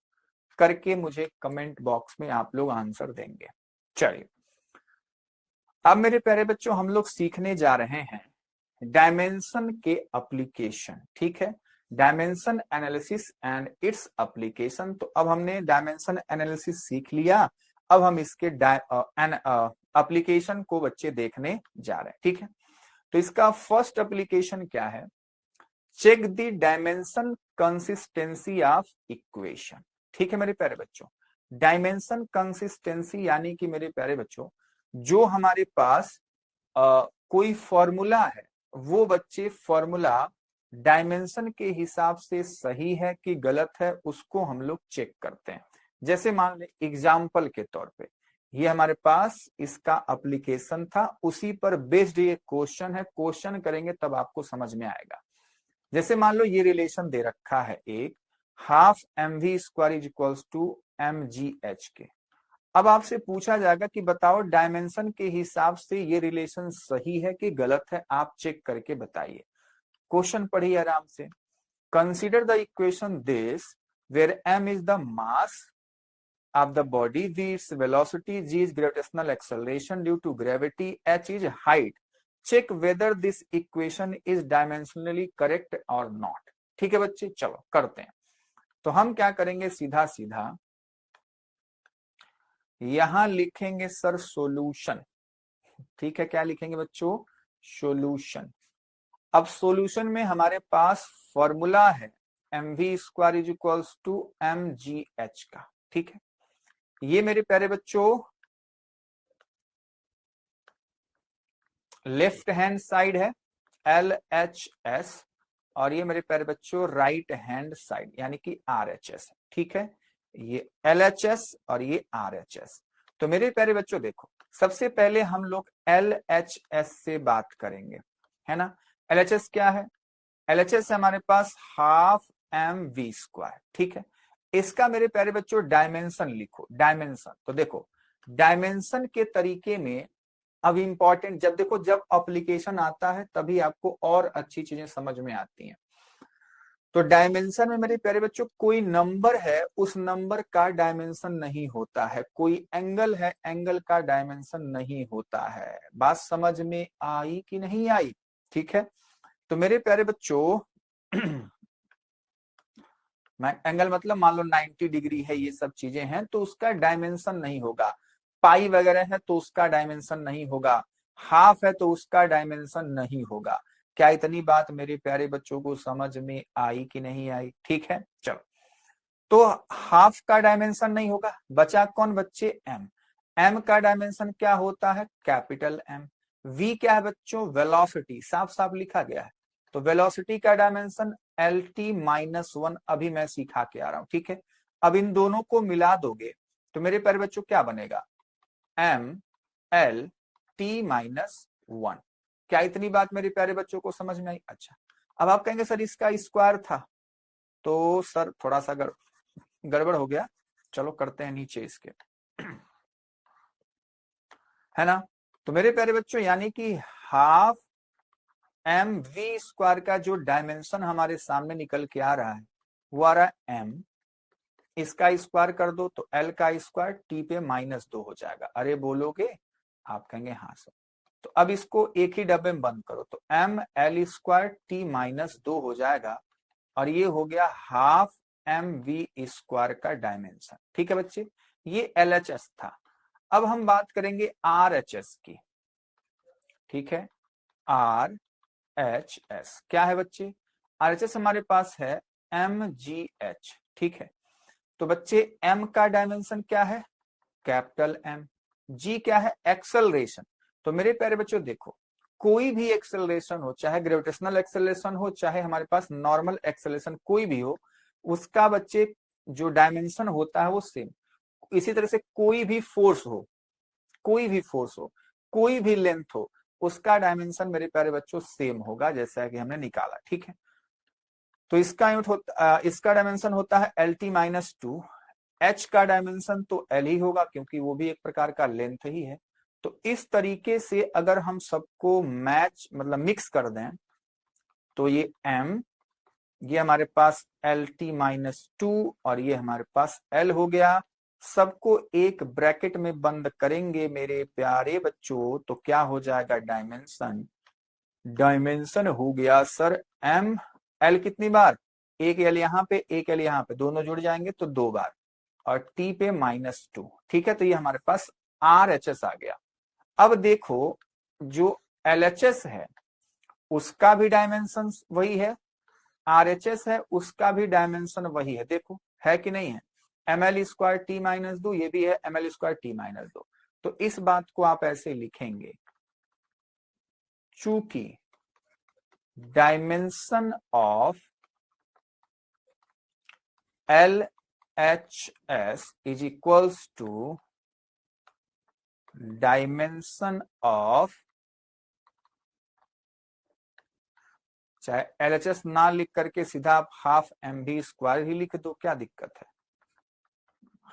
करके मुझे कमेंट बॉक्स में आप लोग आंसर देंगे। चलिए, अब मेरे प्यारे बच्चों हम लोग सीखने जा रहे हैं डायमेंशन के एप्लीकेशन। ठीक है, dimension analysis and its application. तो अब हमने डायमेंशन एनालिसिस सीख लिया, अब हम इसके एप्लीकेशन को बच्चे देखने जा रहे हैं। ठीक है, तो इसका फर्स्ट एप्लीकेशन क्या है? Check the dimension consistency of equation. ठीक है मेरे प्यारे बच्चों, डायमेंशन कंसिस्टेंसी यानी कि मेरे प्यारे बच्चों, जो हमारे पास कोई फॉर्मूला है, वो बच्चे फॉर्मूला डायमेंशन के हिसाब से सही है कि गलत है, उसको हम लोग चेक करते हैं। जैसे मान ले एग्जाम्पल के तौर पे, ये हमारे पास इसका एप्लीकेशन था, उसी पर बेस्ड ये क्वेश्चन है, क्वेश्चन करेंगे तब आपको समझ में आएगा। जैसे मान लो ये रिलेशन दे रखा है, एक half mv² is equals to mgh के। अब आपसे पूछा जाएगा कि बताओ डायमेंशन के हिसाब से ये रिलेशन सही है कि गलत है, आप चेक करके बताइए। क्वेश्चन पढ़िए आराम से। Consider the equation this where m is the mass of the body, v its velocity, g is gravitational acceleration due to gravity, h is height. Check whether this equation is dimensionally correct or not. ठीक है बच्चे, चलो करते हैं। तो हम क्या करेंगे, सीधा सीधा यहां लिखेंगे सर सॉल्यूशन। ठीक है, क्या लिखेंगे बच्चों? सॉल्यूशन। अब सॉल्यूशन में हमारे पास फॉर्मूला है mv² is equals to mgh का। ठीक है, ये मेरे प्यारे बच्चों लेफ्ट हैंड साइड है LHS, और ये मेरे प्यारे बच्चों राइट हैंड साइड यानी कि RHS है। ठीक है, ये LHS और ये RHS। तो मेरे प्यारे बच्चों देखो, सबसे पहले हम लोग LHS से बात करेंगे, है ना। LHS क्या है? LHS है हमारे पास हाफ mv²। ठीक है, इसका मेरे प्यारे बच्चों डायमेंशन लिखो। डायमेंशन तो देखो, डायमेंशन के तरीके में अब इंपॉर्टेंट, जब देखो जब एप्लीकेशन आता है तभी आपको और अच्छी चीजें समझ में आती हैं। तो डायमेंशन में मेरे प्यारे बच्चों कोई नंबर है, उस नंबर का डायमेंशन नहीं होता है, कोई एंगल है, एंगल का डायमेंशन नहीं होता है। बात समझ में आई कि नहीं आई? ठीक है, तो मेरे प्यारे बच्चों एंगल मतलब मान लो 90 डिग्री है, ये सब चीजें हैं, तो उसका डायमेंशन नहीं होगा। पाई वगैरह है तो उसका डायमेंशन नहीं होगा, हाफ है तो उसका डायमेंशन नहीं होगा। क्या इतनी बात मेरे प्यारे बच्चों को समझ में आई कि नहीं आई? ठीक है, चलो। तो हाफ का डायमेंशन नहीं होगा, बचा कौन बच्चे? m। m का डायमेंशन क्या होता है? Capital M। v क्या है बच्चों? वेलोसिटी, साफ साफ लिखा गया है। तो वेलोसिटी का डायमेंशन LT-1 अभी मैं सिखा के आ रहा हूं। ठीक है, अब इन दोनों को मिला दोगे तो मेरे प्यारे बच्चों क्या बनेगा? MLT-1। क्या इतनी बात मेरे प्यारे बच्चों को समझ में आई? अच्छा, अब आप कहेंगे सर इसका स्क्वायर था, तो सर थोड़ा सा गड़बड़ हो गया, चलो करते हैं नीचे इसके, है ना। तो मेरे प्यारे बच्चों यानी कि हाफ mv² का जो डायमेंशन हमारे सामने निकल के आ रहा है वो आ रहा है m, इसका स्क्वायर कर दो तो l का स्क्वायर t पे -2 हो जाएगा। अरे बोलोगे? आप कहेंगे हाँ सर। तो अब इसको एक ही डब्बे में बंद करो तो ml² t-2 हो जाएगा, और ये हो गया हाफ mv² का डायमेंशन। ठीक है बच्चे, ये LHS था। अब हम बात करेंगे RHS की। ठीक है, RHS क्या है बच्चे? RHS हमारे पास है mgh। ठीक है, तो बच्चे m का डायमेंशन क्या है? Capital M। g क्या है? एक्सेलरेशन। तो मेरे प्यारे बच्चों देखो, कोई भी एक्सेलरेशन हो, चाहे ग्रेविटेशनल एक्सेलरेशन हो, चाहे हमारे पास नॉर्मल एक्सेलरेशन कोई भी हो, उसका बच्चे जो डायमेंशन होता है वो सेम। इसी तरह से कोई भी फोर्स हो, कोई भी फोर्स हो, कोई भी लेंथ हो, उसका डायमेंशन मेरे प्यारे बच्चों सेम होगा, जैसा कि हमने निकाला। ठीक है, तो इसका डायमेंशन होता है LT-2। H का डायमेंशन तो L ही होगा क्योंकि वो भी एक प्रकार का लेंथ ही है। तो इस तरीके से अगर हम सबको मैच मतलब मिक्स कर दें तो ये m, ये हमारे पास LT-2 और ये हमारे पास L हो गया। सबको एक ब्रैकेट में बंद करेंगे मेरे प्यारे बच्चों तो क्या हो जाएगा, डायमेंशन। डायमेंशन हो गया सर m, L कितनी बार, एक L यहाँ पे एक L यहाँ पे, दोनों जुड़ जाएंगे तो 2 बार, और T पे -2। ठीक है, तो ये हमारे पास RHS आ गया। अब देखो जो LHS है उसका भी डायमेंशन वही है, RHS है उसका भी डायमेंशन वही है, देखो है कि नहीं है। ml² T-2 ये भी है ml² T-2। तो इस बात को आप ऐसे लिखेंगे, चूंकि dimension of LHS is equals to dimension of, चाहे LHS ना लिख करके सीधा आप ½ mv² ही लिख दो, क्या दिक्कत है।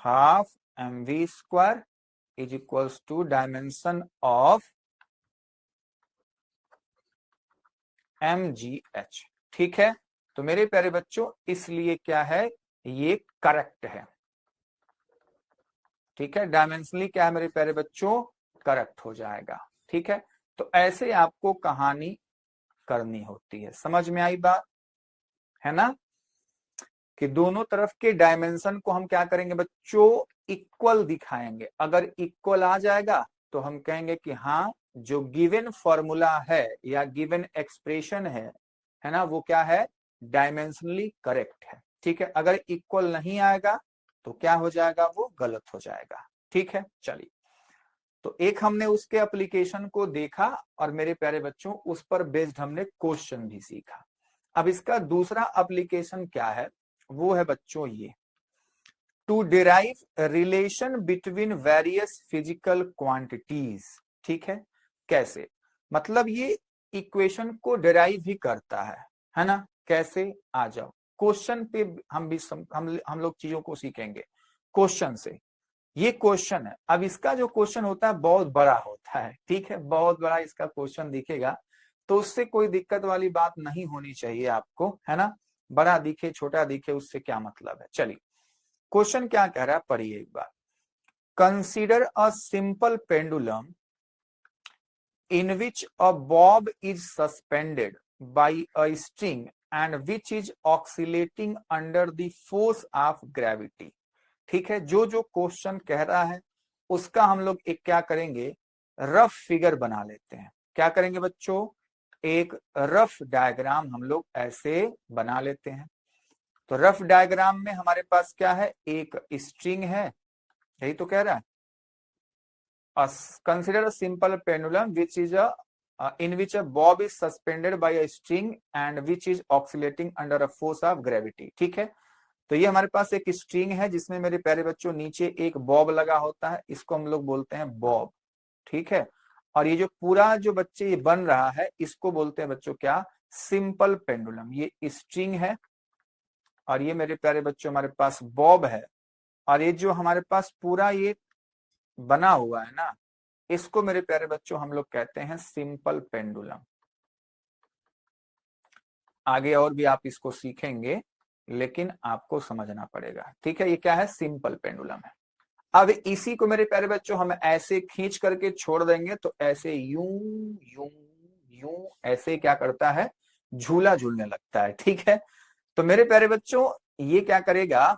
½ mv² is equals to dimension of mgh। ठीक है, तो मेरे प्यारे बच्चों इसलिए क्या है, ये करेक्ट है। ठीक है, डायमेंशनली क्या है मेरे प्यारे बच्चों, करेक्ट हो जाएगा। ठीक है, तो ऐसे आपको कहानी करनी होती है। समझ में आई बात, है ना, कि दोनों तरफ के डायमेंशन को हम क्या करेंगे बच्चों, इक्वल दिखाएंगे। अगर इक्वल आ जाएगा तो हम कहेंगे कि हाँ जो गिवन फॉर्मूला है या गिवन एक्सप्रेशन है ना, वो क्या है, डायमेंशनली करेक्ट है। ठीक है, अगर इक्वल नहीं आएगा तो क्या हो जाएगा, वो गलत हो जाएगा। ठीक है, चलिए, तो एक हमने उसके एप्लीकेशन को देखा और मेरे प्यारे बच्चों उस पर बेस्ड हमने क्वेश्चन भी सीखा। अब इसका दूसरा एप्लीकेशन क्या है, वो है बच्चों ये, to derive relation between various physical quantities. ठीक है, कैसे, मतलब ये इक्वेशन को डिराइव भी करता है ना, कैसे, आ जाओ क्वेश्चन पे। हम भी हम लोग चीजों को सीखेंगे क्वेश्चन से। ये क्वेश्चन है, अब इसका जो क्वेश्चन होता है बहुत बड़ा होता है। ठीक है, बहुत बड़ा इसका क्वेश्चन दिखेगा, तो उससे कोई दिक्कत वाली बात नहीं होनी चाहिए आपको, है ना। बड़ा दिखे छोटा दिखे उससे क्या मतलब है। चलिए क्वेश्चन क्या कह रहा है, पढ़िए एक बार। Consider a simple pendulum in which a bob is suspended by a string and which is oscillating under the force of gravity। ठीक है, जो जो क्वेश्चन कह रहा है उसका हम लोग एक क्या करेंगे, रफ फिगर बना लेते हैं। क्या करेंगे बच्चों, एक रफ डायग्राम हम लोग ऐसे बना लेते हैं। तो रफ डायग्राम में हमारे पास क्या है, एक स्ट्रिंग है, यही तो कह रहा है। Consider a simple pendulum which is in which a bob is suspended by a string and which is oscillating under a force of gravity। ठीक है, तो ये हमारे पास एक स्ट्रिंग है जिसमें मेरे प्यारे बच्चों नीचे एक बॉब लगा होता है, इसको हम लोग बोलते हैं बॉब। ठीक है, और ये जो पूरा जो बच्चे ये बन रहा है इसको बोलते हैं बच्चों क्या, सिंपल पेंडुलम। ये स्ट्रिंग है और ये मेरे प्यारे बच्चों हमारे पास बॉब है, और ये जो हमारे पास पूरा ये बना हुआ है ना, इसको मेरे प्यारे बच्चों हम लोग कहते हैं सिंपल पेंडुलम। आगे और भी आप इसको सीखेंगे लेकिन आपको समझना पड़ेगा। ठीक है, ये क्या है, सिंपल पेंडुलम है। अब इसी को मेरे प्यारे बच्चों हम ऐसे खींच करके छोड़ देंगे तो ऐसे यूं यूं यूं ऐसे क्या करता है, झूला झूलने लगता है। ठीक है, तो मेरे प्यारे बच्चों ये क्या करेगा,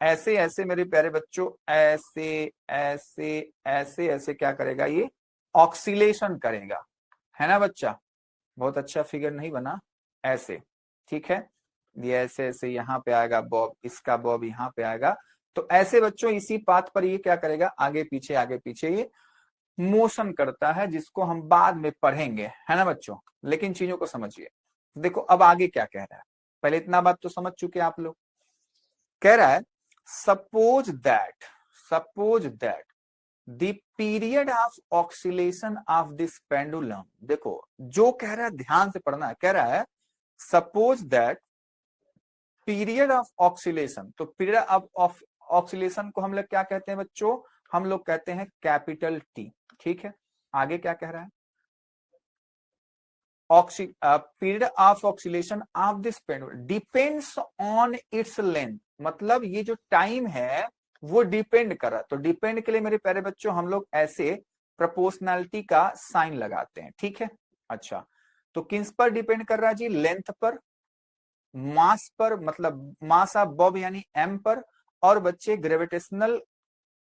ऐसे ऐसे मेरे प्यारे बच्चों ऐसे ऐसे ऐसे ऐसे क्या करेगा, ये ऑक्सीलेशन करेगा, है ना बच्चा। बहुत अच्छा फिगर नहीं बना, ऐसे। ठीक है, ये ऐसे ऐसे यहाँ पे आएगा बॉब, इसका बॉब यहाँ पे आएगा। तो ऐसे बच्चों इसी पाथ पर ये क्या करेगा, आगे पीछे ये मोशन करता है, जिसको हम बाद में पढ़ेंगे, है ना बच्चों। लेकिन चीजों को समझिए, देखो अब आगे क्या कह रहा है, पहले इतना बात तो समझ चुके आप लोग। कह रहा है suppose that the period of oscillation of this pendulum. देखो जो कह रहा है ध्यान से पढ़ना है, कह रहा है suppose that period of oscillation. तो पीरियड ऑफ ऑक्सीलेशन को हम लोग क्या कहते हैं बच्चों, हम लोग कहते हैं कैपिटल टी। ठीक है, आगे क्या कह रहा है, period of oscillation of this pendulum depends on its length, मतलब ये जो टाइम है वो डिपेंड कर रहा है। तो डिपेंड के लिए मेरे प्यारे बच्चों हम लोग ऐसे प्रोपोर्शनैलिटी का साइन लगाते हैं। ठीक है, अच्छा तो किस पर डिपेंड कर रहा है जी, लेंथ पर, मास पर, मतलब मास ऑफ बॉब यानी एम पर, और बच्चे ग्रेविटेशनल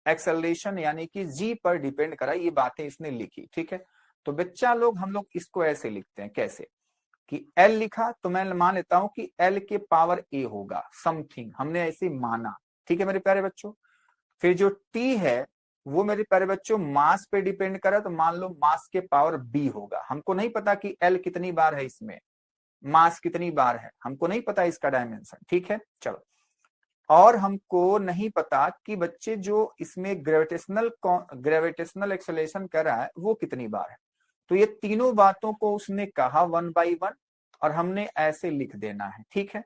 एक्सेलरेशन यानी कि जी पर डिपेंड करा। ये बातें इसने लिखी। ठीक है, तो बच्चा लोग हम लोग इसको ऐसे लिखते हैं, कैसे कि एल लिखा तो मैं मान लेता हूं कि एल के पावर ए होगा समथिंग, हमने ऐसे माना। ठीक है मेरे प्यारे बच्चों, फिर जो टी है वो मेरे प्यारे बच्चों मास पे डिपेंड करा, तो मान लो मास के पावर बी होगा। हमको नहीं पता कि एल कितनी बार है, इसमें मास कितनी बार है, हमको नहीं पता इसका डायमेंशन। ठीक है, चलो, और हमको नहीं पता कि बच्चे जो इसमें ग्रेविटेशनल एक्सेलरेशन कर रहा है वो कितनी बार है। तो ये तीनों बातों को उसने कहा 1 by 1 और हमने ऐसे लिख देना है। ठीक है,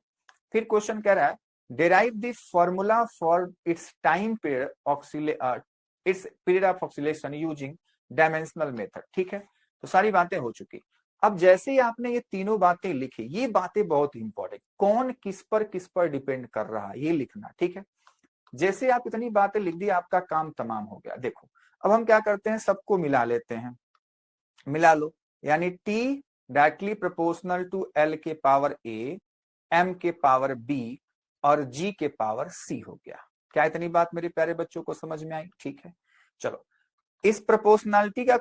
फिर क्वेश्चन कह रहा है derive the formula for its time period it's period of oscillation using dimensional method. ठीक है, तो सारी बातें हो चुकी। अब जैसे ही आपने ये तीनों बातें लिखी, ये बातें बहुत इंपॉर्टेंट, कौन किस पर डिपेंड कर रहा है ये लिखना। ठीक है, जैसे आप इतनी बातें लिख दी आपका काम तमाम हो गया। देखो अब हम क्या करते हैं, सबको मिला लेते हैं, मिला लो, यानी T directly proportional to L के पावर A, M के पावर B और G के पावर C हो गया। क्या इतनी बात मेरे प्यारे बच्चों को समझ में आई? ठीक है, चलो इस प्रोपोर्शनलिटी का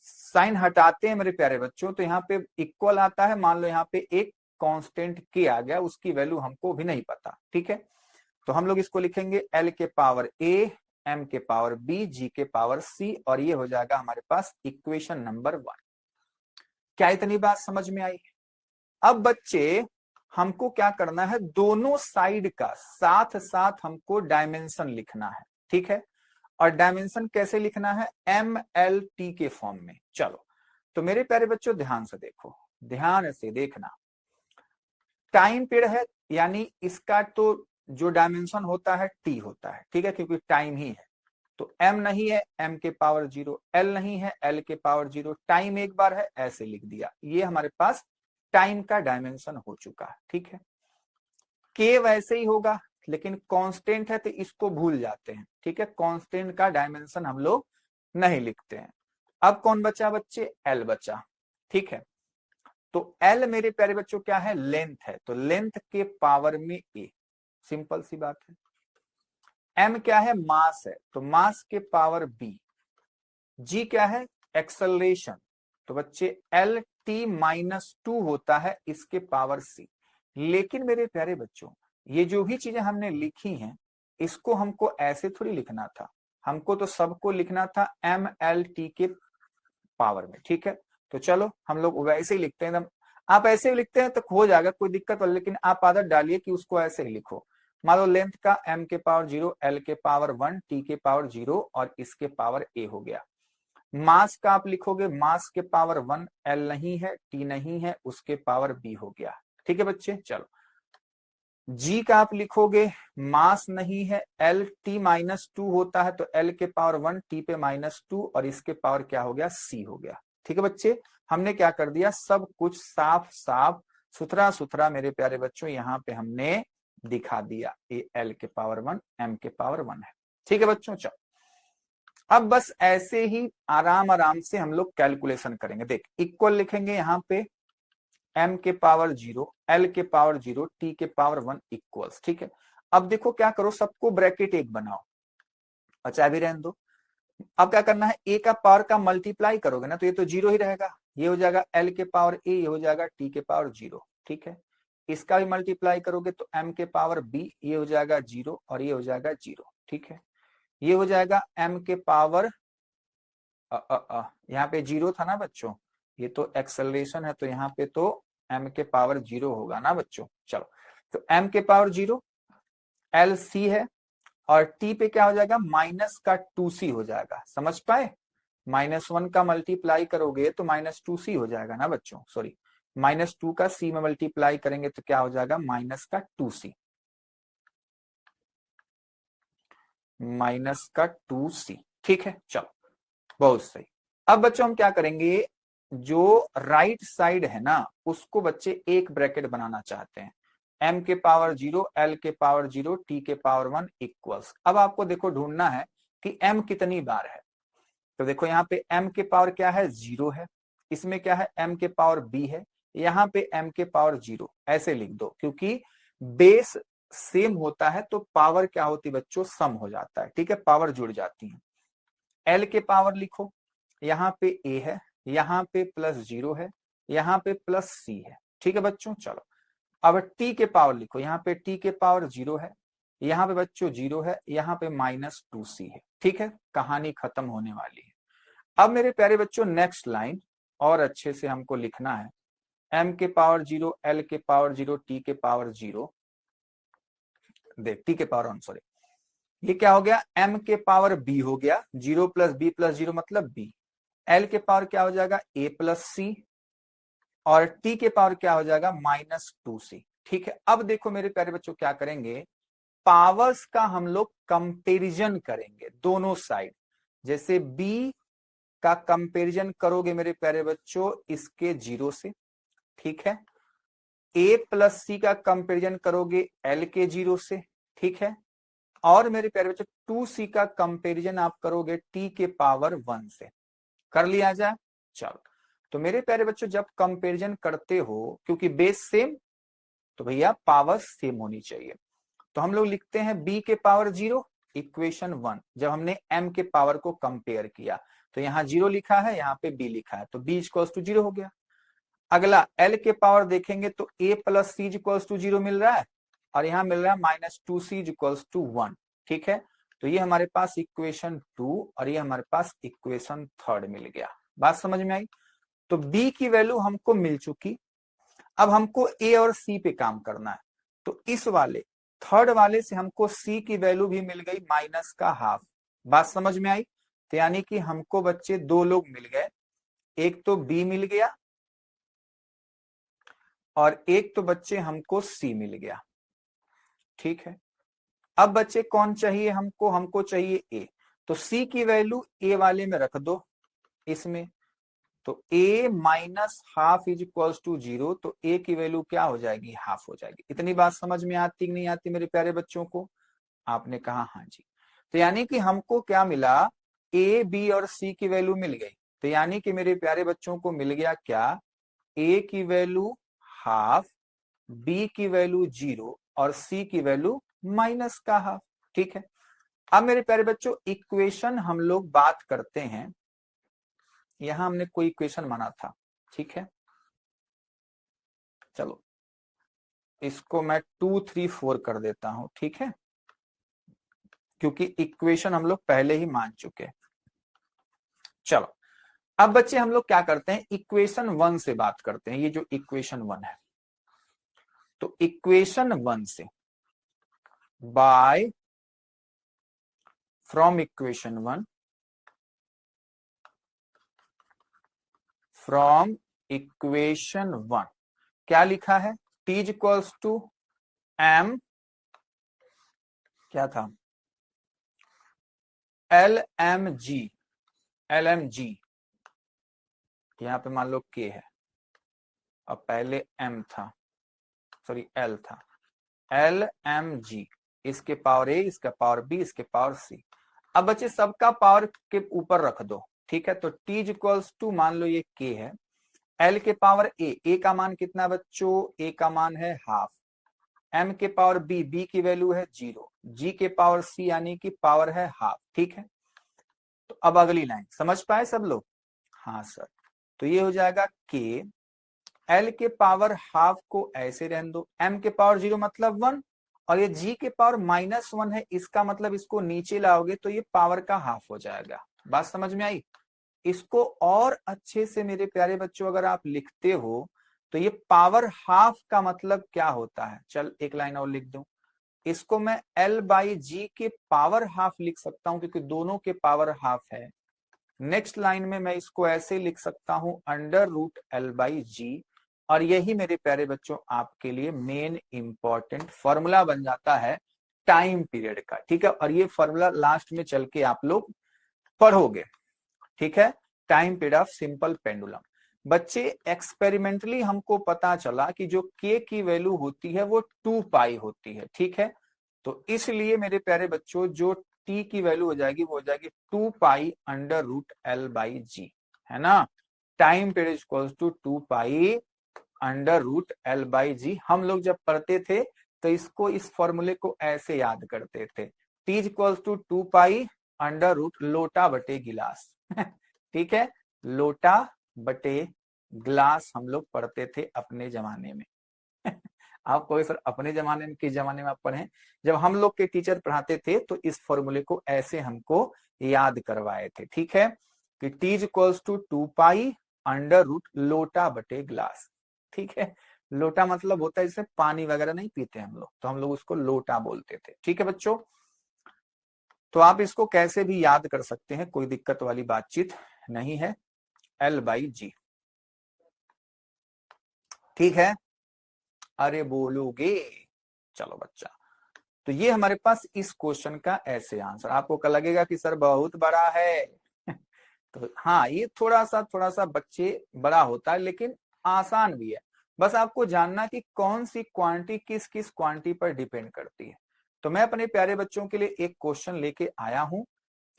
साइन हटाते हैं मेरे प्यारे बच्चों, तो यहाँ पे इक्वल आता है। मान लो यहाँ पे एक कांस्टेंट के आ गया, उसकी वैल्यू हमको भी नहीं पता। ठीक है, तो हम लोग इसको लिखेंगे L के पावर A, M के पावर B, G के पावर C, और ये हो जाएगा हमारे पास इक्वेशन नंबर 1। क्या इतनी बात समझ में आई? अब बच्चे हमको क्या करना है, दोनों साइड का साथ साथ हमको डायमेंशन लिखना है। ठीक है, और डायमेंशन कैसे लिखना है, MLT के फॉर्म में। चलो तो मेरे प्यारे बच्चों ध्यान से देखो, ध्यान से देखना, टाइम पीरियड है यानी इसका तो जो डायमेंशन होता है T होता है। ठीक है, क्योंकि टाइम ही है, तो M नहीं है, M के पावर 0, L नहीं है, L के पावर 0, टाइम एक बार है, ऐसे लिख दिया। ये हमारे पास टाइम का डायमेंशन हो चुका है। ठीक है, K वैसे ही होगा, लेकिन कांस्टेंट है तो इसको भूल जाते हैं। ठीक है, कांस्टेंट का डायमेंशन हम लोग नहीं लिखते हैं। अब कौन बचा बच्चे, L बचा। ठीक है, तो L मेरे प्यारे बच्चों क्या है, लेंथ है, तो लेंथ के पावर में A, सिंपल सी बात है। M क्या है, मास है, तो मास के पावर B। G क्या है, एक्सेलरेशन, तो बच्चे LT-2 होता है इसके पावर C। लेकिन मेरे प्यारे बच्चों ये जो भी चीजें हमने लिखी हैं इसको हमको ऐसे थोड़ी लिखना था, हमको तो सबको लिखना था MLT के पावर में। ठीक है, तो चलो हम लोग वैसे ही लिखते हैं एकदम, आप ऐसे ही लिखते हैं तो हो जाएगा, कोई दिक्कत वाली, लेकिन आप आदत डालिए कि उसको ऐसे ही लिखो। मान लो लेंथ का M के पावर 0, L के पावर 1, T के पावर 0 और इसके पावर A हो गया। मास का आप लिखोगे मास के पावर 1, L नहीं है, T नहीं है, उसके पावर B हो गया। ठीक है बच्चे, चलो G का आप लिखोगे मास नहीं है, LT-2 होता है, तो L के पावर 1, T पे -2 और इसके पावर क्या हो गया, C हो गया। ठीक है बच्चे, हमने क्या कर दिया, सब कुछ साफ साफ सुथरा सुथरा मेरे प्यारे बच्चों यहाँ पे हमने दिखा दिया। ये L के पावर 1, M के पावर 1 है। ठीक है बच्चों, चलो अब बस ऐसे ही आराम आराम से हम लोग कैलकुलेशन करेंगे। देख इक्वल लिखेंगे यहाँ पे M के पावर 0, L के पावर 0, T के पावर 1 इक्वल्स। ठीक है, अब देखो क्या करो, सबको ब्रैकेट एक बनाओ, अच्छा अभी रहने दो। अब क्या करना है, ए का पावर का मल्टीप्लाई करोगे ना तो ये तो 0 ही रहेगा, ये हो जाएगा L के पावर A, ये हो जाएगा T के पावर 0। ठीक है, इसका भी मल्टीप्लाई करोगे तो M के पावर B, ये हो जाएगा 0 और ये हो जाएगा 0। ठीक है, ये हो जाएगा M के पावर यहाँ पे 0 था ना बच्चों, ये तो एक्सेलरेशन है तो यहाँ पे तो M के पावर 0 होगा ना बच्चों। चलो तो M के पावर 0, L C है, और T पे क्या हो जाएगा, माइनस का 2C हो जाएगा। समझ पाए, -1 का मल्टीप्लाई करोगे तो -2C हो जाएगा ना बच्चों, सॉरी -2 का C में मल्टीप्लाई करेंगे तो क्या हो जाएगा, माइनस का 2C, माइनस का 2C। ठीक है, चलो बहुत सही। अब बच्चों हम क्या करेंगे, जो राइट साइड है ना उसको बच्चे एक ब्रैकेट बनाना चाहते हैं, m के पावर 0, l के पावर 0, t के पावर 1 इक्वल्स। अब आपको देखो ढूंढना है कि m कितनी बार है। तो देखो यहाँ पे m के पावर क्या है, 0 है, इसमें क्या है m के पावर b है, यहाँ पे m के पावर 0 ऐसे लिख दो, क्योंकि बेस सेम होता है तो पावर क्या होती है बच्चों, सम हो जाता है। ठीक है, पावर जुड़ जाती है। l के पावर लिखो, यहाँ पे a है, यहाँ पे +0 है, यहाँ पे +c है। ठीक है बच्चों, चलो अब t के पावर लिखो, यहाँ पे t के पावर 0 है, यहाँ पे बच्चों 0 है, यहाँ पे -2c है। ठीक है, कहानी खत्म होने वाली है। अब मेरे प्यारे बच्चों नेक्स्ट लाइन और अच्छे से हमको लिखना है, m के पावर 0, l के पावर 0, t के पावर 0, देख t के पावर 1 सॉरी, ये क्या हो गया, m के पावर b हो गया, 0 + b + 0 मतलब b, l के पावर क्या हो जाएगा a + c, और t के पावर क्या हो जाएगा -2c। ठीक है, अब देखो मेरे प्यारे बच्चों क्या करेंगे, पावर्स का हम लोग कंपेरिजन करेंगे दोनों साइड। जैसे b का कंपेरिजन करोगे मेरे प्यारे बच्चों इसके 0 से, ठीक है, a + c का कंपेरिजन करोगे l के 0 से, ठीक है, और मेरे प्यारे बच्चों 2c का कंपेरिजन आप करोगे t के पावर 1 से। कर लिया जाए, चलो। तो मेरे प्यारे बच्चों जब कंपेरिजन करते हो, क्योंकि बेस सेम तो भैया पावर सेम होनी चाहिए, तो हम लोग लिखते हैं b के पावर 0 इक्वेशन 1। जब हमने m के पावर को कंपेयर किया तो यहाँ 0 लिखा है, यहाँ पे b लिखा है, तो b = 0 हो गया। अगला l के पावर देखेंगे तो a + c = 0 मिल रहा है, और यहाँ मिल रहा है -2c = 1। ठीक है, तो ये हमारे पास इक्वेशन 2 और ये हमारे पास इक्वेशन 3 मिल गया। बात समझ में आई? तो b की वैल्यू हमको मिल चुकी, अब हमको a और c पे काम करना है। तो इस वाले थर्ड वाले से हमको c की वैल्यू भी मिल गई -½ बात समझ में आई? तो यानी कि हमको बच्चे दो लोग मिल गए, एक तो b मिल गया और एक तो बच्चे हमको c मिल गया। ठीक है, अब बच्चे कौन चाहिए हमको, हमको चाहिए a। तो c की वैल्यू a वाले में रख दो इसमें, तो a -½ = 0, तो a की वैल्यू क्या हो जाएगी, हाफ हो जाएगी। इतनी बात समझ में आती कि नहीं आती मेरे प्यारे बच्चों को? आपने कहा हाँ जी। तो यानी कि हमको क्या मिला, a b और c की वैल्यू मिल गई। तो यानी कि मेरे प्यारे बच्चों को मिल गया क्या, a की वैल्यू हाफ, b की वैल्यू 0 और c की वैल्यू -½ ठीक है, अब मेरे प्यारे बच्चों इक्वेशन हम लोग बात करते हैं, यहां हमने कोई इक्वेशन माना था। ठीक है, चलो इसको मैं 2 3 4 कर देता हूं। ठीक है, क्योंकि इक्वेशन हम लोग पहले ही मान चुके। चलो अब बच्चे हम लोग क्या करते हैं, इक्वेशन 1 से बात करते हैं। ये जो इक्वेशन 1 है, तो इक्वेशन 1 से by from equation 1, from equation 1 क्या लिखा है, t = m क्या था, LMG, LMG यहां पे मान लो k है, अब पहले m था, सॉरी l था, LMG, इसके पावर a, इसका पावर b, इसके पावर c। अब बच्चे सबका पावर के ऊपर रख दो। ठीक है, तो t = मान लो ये k है, l के पावर a का मान कितना बच्चों, a का मान है हाफ, m के पावर b की वैल्यू है 0, g के पावर c यानी कि पावर है हाफ। ठीक है, तो अब अगली लाइन समझ पाए सब लोग? हाँ सर, तो ये हो जाएगा k, l के पावर हाफ को ऐसे रहने दो, m के पावर 0 मतलब 1, और ये g के पावर -1 है, इसका मतलब इसको नीचे लाओगे तो ये पावर का हाफ हो जाएगा। बात समझ में आई? इसको और अच्छे से मेरे प्यारे बच्चों अगर आप लिखते हो तो ये पावर हाफ का मतलब क्या होता है, चल एक लाइन और लिख दूं, इसको मैं l/g के पावर हाफ लिख सकता हूं, क्योंकि दोनों के पावर हाफ है। नेक्स्ट लाइन में मैं इसको ऐसे लिख सकता हूं, √l/g, और यही मेरे प्यारे बच्चों आपके लिए मेन इंपॉर्टेंट फॉर्मूला बन जाता है टाइम पीरियड का। ठीक है, और ये फॉर्मूला लास्ट में चल के आप लोग पढ़ोगे, ठीक है। Time period of simple pendulum. बच्चे एक्सपेरिमेंटली हमको पता चला कि जो के की वैल्यू होती है वो 2 पाई होती है, ठीक है। तो इसलिए मेरे प्यारे बच्चों जो टी की वैल्यू हो जाएगी वो हो जाएगी 2 pi under root L by G, है ना। Time period equals to 2 pi under root L by G. हम लोग जब पढ़ते थे तो इसको, इस फॉर्मूले को ऐसे याद करते थे, T equals to 2 pi under root लोटा बटे गिलास ठीक है, लोटा बटे ग्लास हम लोग पढ़ते थे अपने जमाने में आप कोई सर अपने जमाने में, किस जमाने में आप पढ़े? जब हम लोग के टीचर पढ़ाते थे तो इस फॉर्मूले को ऐसे हमको याद करवाए थे, ठीक है, कि T equals to 2 pi under root लोटा बटे ग्लास, ठीक है। लोटा मतलब होता है जिसमें पानी वगैरह नहीं पीते हम लोग, तो हम लोग उसको लोटा बोलते थे, ठीक है बच्चों। तो आप इसको कैसे भी याद कर सकते हैं, कोई दिक्कत वाली बातचीत नहीं है, एल बाई जी, ठीक है। अरे बोलोगे, चलो बच्चा। तो ये हमारे पास इस क्वेश्चन का ऐसे आंसर। आपको क्या लगेगा कि सर बहुत बड़ा है तो हाँ, ये थोड़ा सा बच्चे बड़ा होता है, लेकिन आसान भी है। बस आपको जानना कि कौन सी क्वांटिटी किस किस क्वांटिटी पर डिपेंड करती है। तो मैं अपने प्यारे बच्चों के लिए एक क्वेश्चन लेके आया हूं।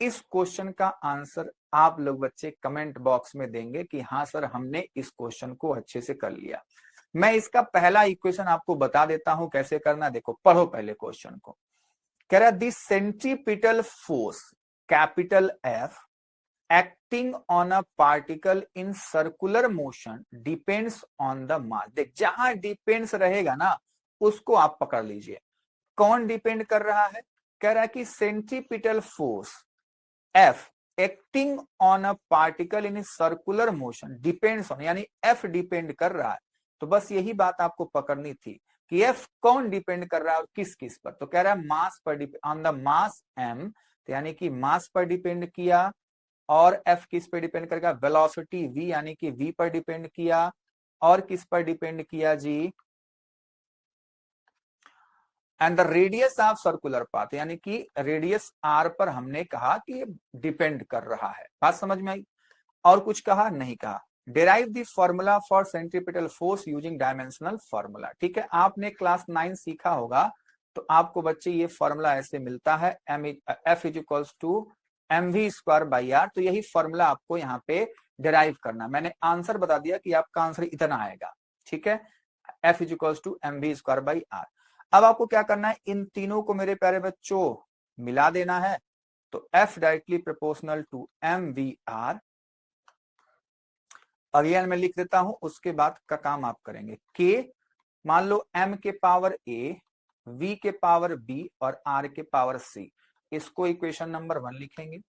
इस क्वेश्चन का आंसर आप लोग बच्चे कमेंट बॉक्स में देंगे कि हाँ सर हमने इस क्वेश्चन को अच्छे से कर लिया। मैं इसका पहला इक्वेशन आपको बता देता हूं कैसे करना। देखो, पढ़ो पहले क्वेश्चन को। कह रहा the centripetal force capital F acting on a particle in circular motion depends on the mass. देख, जहां डिपेंड्स रहेगा ना उसको आप पकड़ लीजिए। कौन डिपेंड कर रहा है? कह रहा है कि centripetal force F acting on a particle in circular motion depends on, यानी एफ डिपेंड कर रहा है। तो बस यही बात आपको पकड़नी थी कि एफ कौन डिपेंड कर रहा है और किस किस पर। तो कह रहा है मास पर, ऑन द मास एम, तो यानी कि मास पर डिपेंड किया। और एफ किस पे डिपेंड करेगा? वेलोसिटी वी, यानी कि वी पर डिपेंड किया। और किस पर डिपेंड किया जी? And the radius of circular path, यानी कि रेडियस आर पर हमने कहा कि डिपेंड कर रहा है। बात समझ में आई? और कुछ कहा? नहीं कहा। Derive the formula for centripetal force using dimensional formula. ठीक है, आपने क्लास 9 सीखा होगा। तो आपको बच्चे ये फॉर्मूला ऐसे मिलता है, F is equals to m v square by r. तो यही फॉर्मूला आपको यहाँ पे डिराइव करना। मैंने आंसर बता दिया कि आपका आंसर इतना आएगा, ठीक है, F is equals to m v square by r. अब आपको क्या करना है, इन तीनों को मेरे प्यारे बच्चों मिला देना है। तो F directly proportional to m v r. Again मैं लिख देता हूं, उसके बाद का काम आप करेंगे। के मान लो m के पावर a, v के पावर b और r के पावर c। इसको इक्वेशन नंबर 1 लिखेंगे।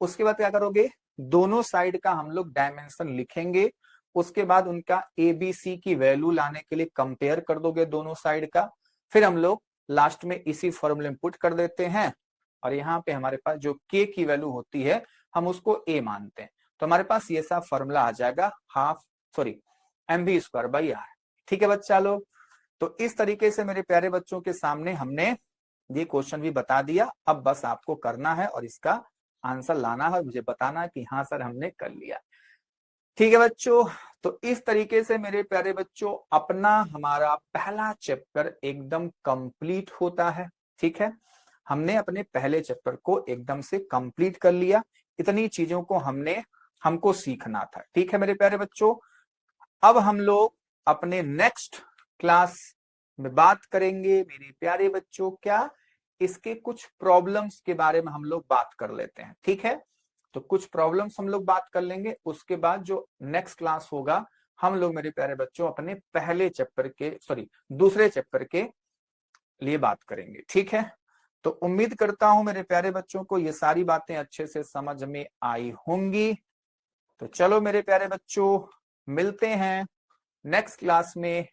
उसके बाद क्या करोगे, दोनों साइड का हम लोग डायमेंशन लिखेंगे। उसके बाद उनका ए बी सी की वैल्यू लाने के लिए कंपेयर कर दोगे दोनों साइड का। फिर हम लोग लास्ट में इसी फॉर्मूले में पुट कर देते हैं। और यहाँ पे हमारे पास जो k की वैल्यू होती है हम उसको a मानते हैं। तो हमारे पास ये सब फॉर्मूला आ जाएगा, m b square by r. ठीक है बच्चा लोग, तो इस तरीके से मेरे प्यारे बच्चों के सामने हमने ये क्वेश्चन भी बता दिया। अब बस आपको करना है और इसका आंसर लाना है, मुझे बताना है कि हाँ सर हमने कर लिया। ठीक है बच्चों, तो इस तरीके से मेरे प्यारे बच्चों अपना हमारा पहला चैप्टर एकदम कंप्लीट होता है। ठीक है, हमने अपने पहले चैप्टर को एकदम से कंप्लीट कर लिया। इतनी चीजों को हमको सीखना था। ठीक है मेरे प्यारे बच्चों, अब हम लोग अपने नेक्स्ट क्लास में बात करेंगे मेरे प्यारे बच्चों, क्या इसके कुछ प्रॉब्लम्स के बारे में हम लोग बात कर लेते हैं। ठीक है, तो कुछ प्रॉब्लम्स हम लोग बात कर लेंगे। उसके बाद जो नेक्स्ट क्लास होगा हम लोग मेरे प्यारे बच्चों अपने पहले चैप्टर के दूसरे चैप्टर के लिए बात करेंगे। ठीक है, तो उम्मीद करता हूं मेरे प्यारे बच्चों को ये सारी बातें अच्छे से समझ में आई होंगी। तो चलो मेरे प्यारे बच्चों, मिलते हैं नेक्स्ट क्लास में।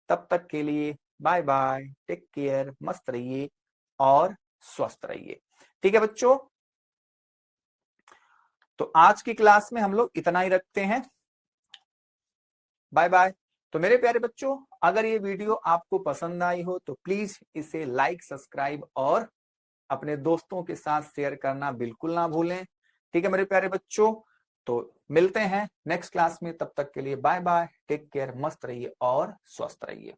तब तक के लिए बाय बाय, टेक केयर, मस्त रहिए और स्वस्थ रहिए। ठीक है बच्चों, तो आज की क्लास में हम लोग इतना ही रखते हैं। Bye bye. तो मेरे प्यारे बच्चों, अगर ये वीडियो आपको पसंद आई हो तो प्लीज इसे लाइक, सब्सक्राइब और अपने दोस्तों के साथ शेयर करना बिल्कुल ना भूलें। ठीक है मेरे प्यारे बच्चों, तो मिलते हैं नेक्स्ट क्लास में, तब तक के लिए बाय बाय, टेक केयर, मस्त रहिए और स्वस्थ रहिए।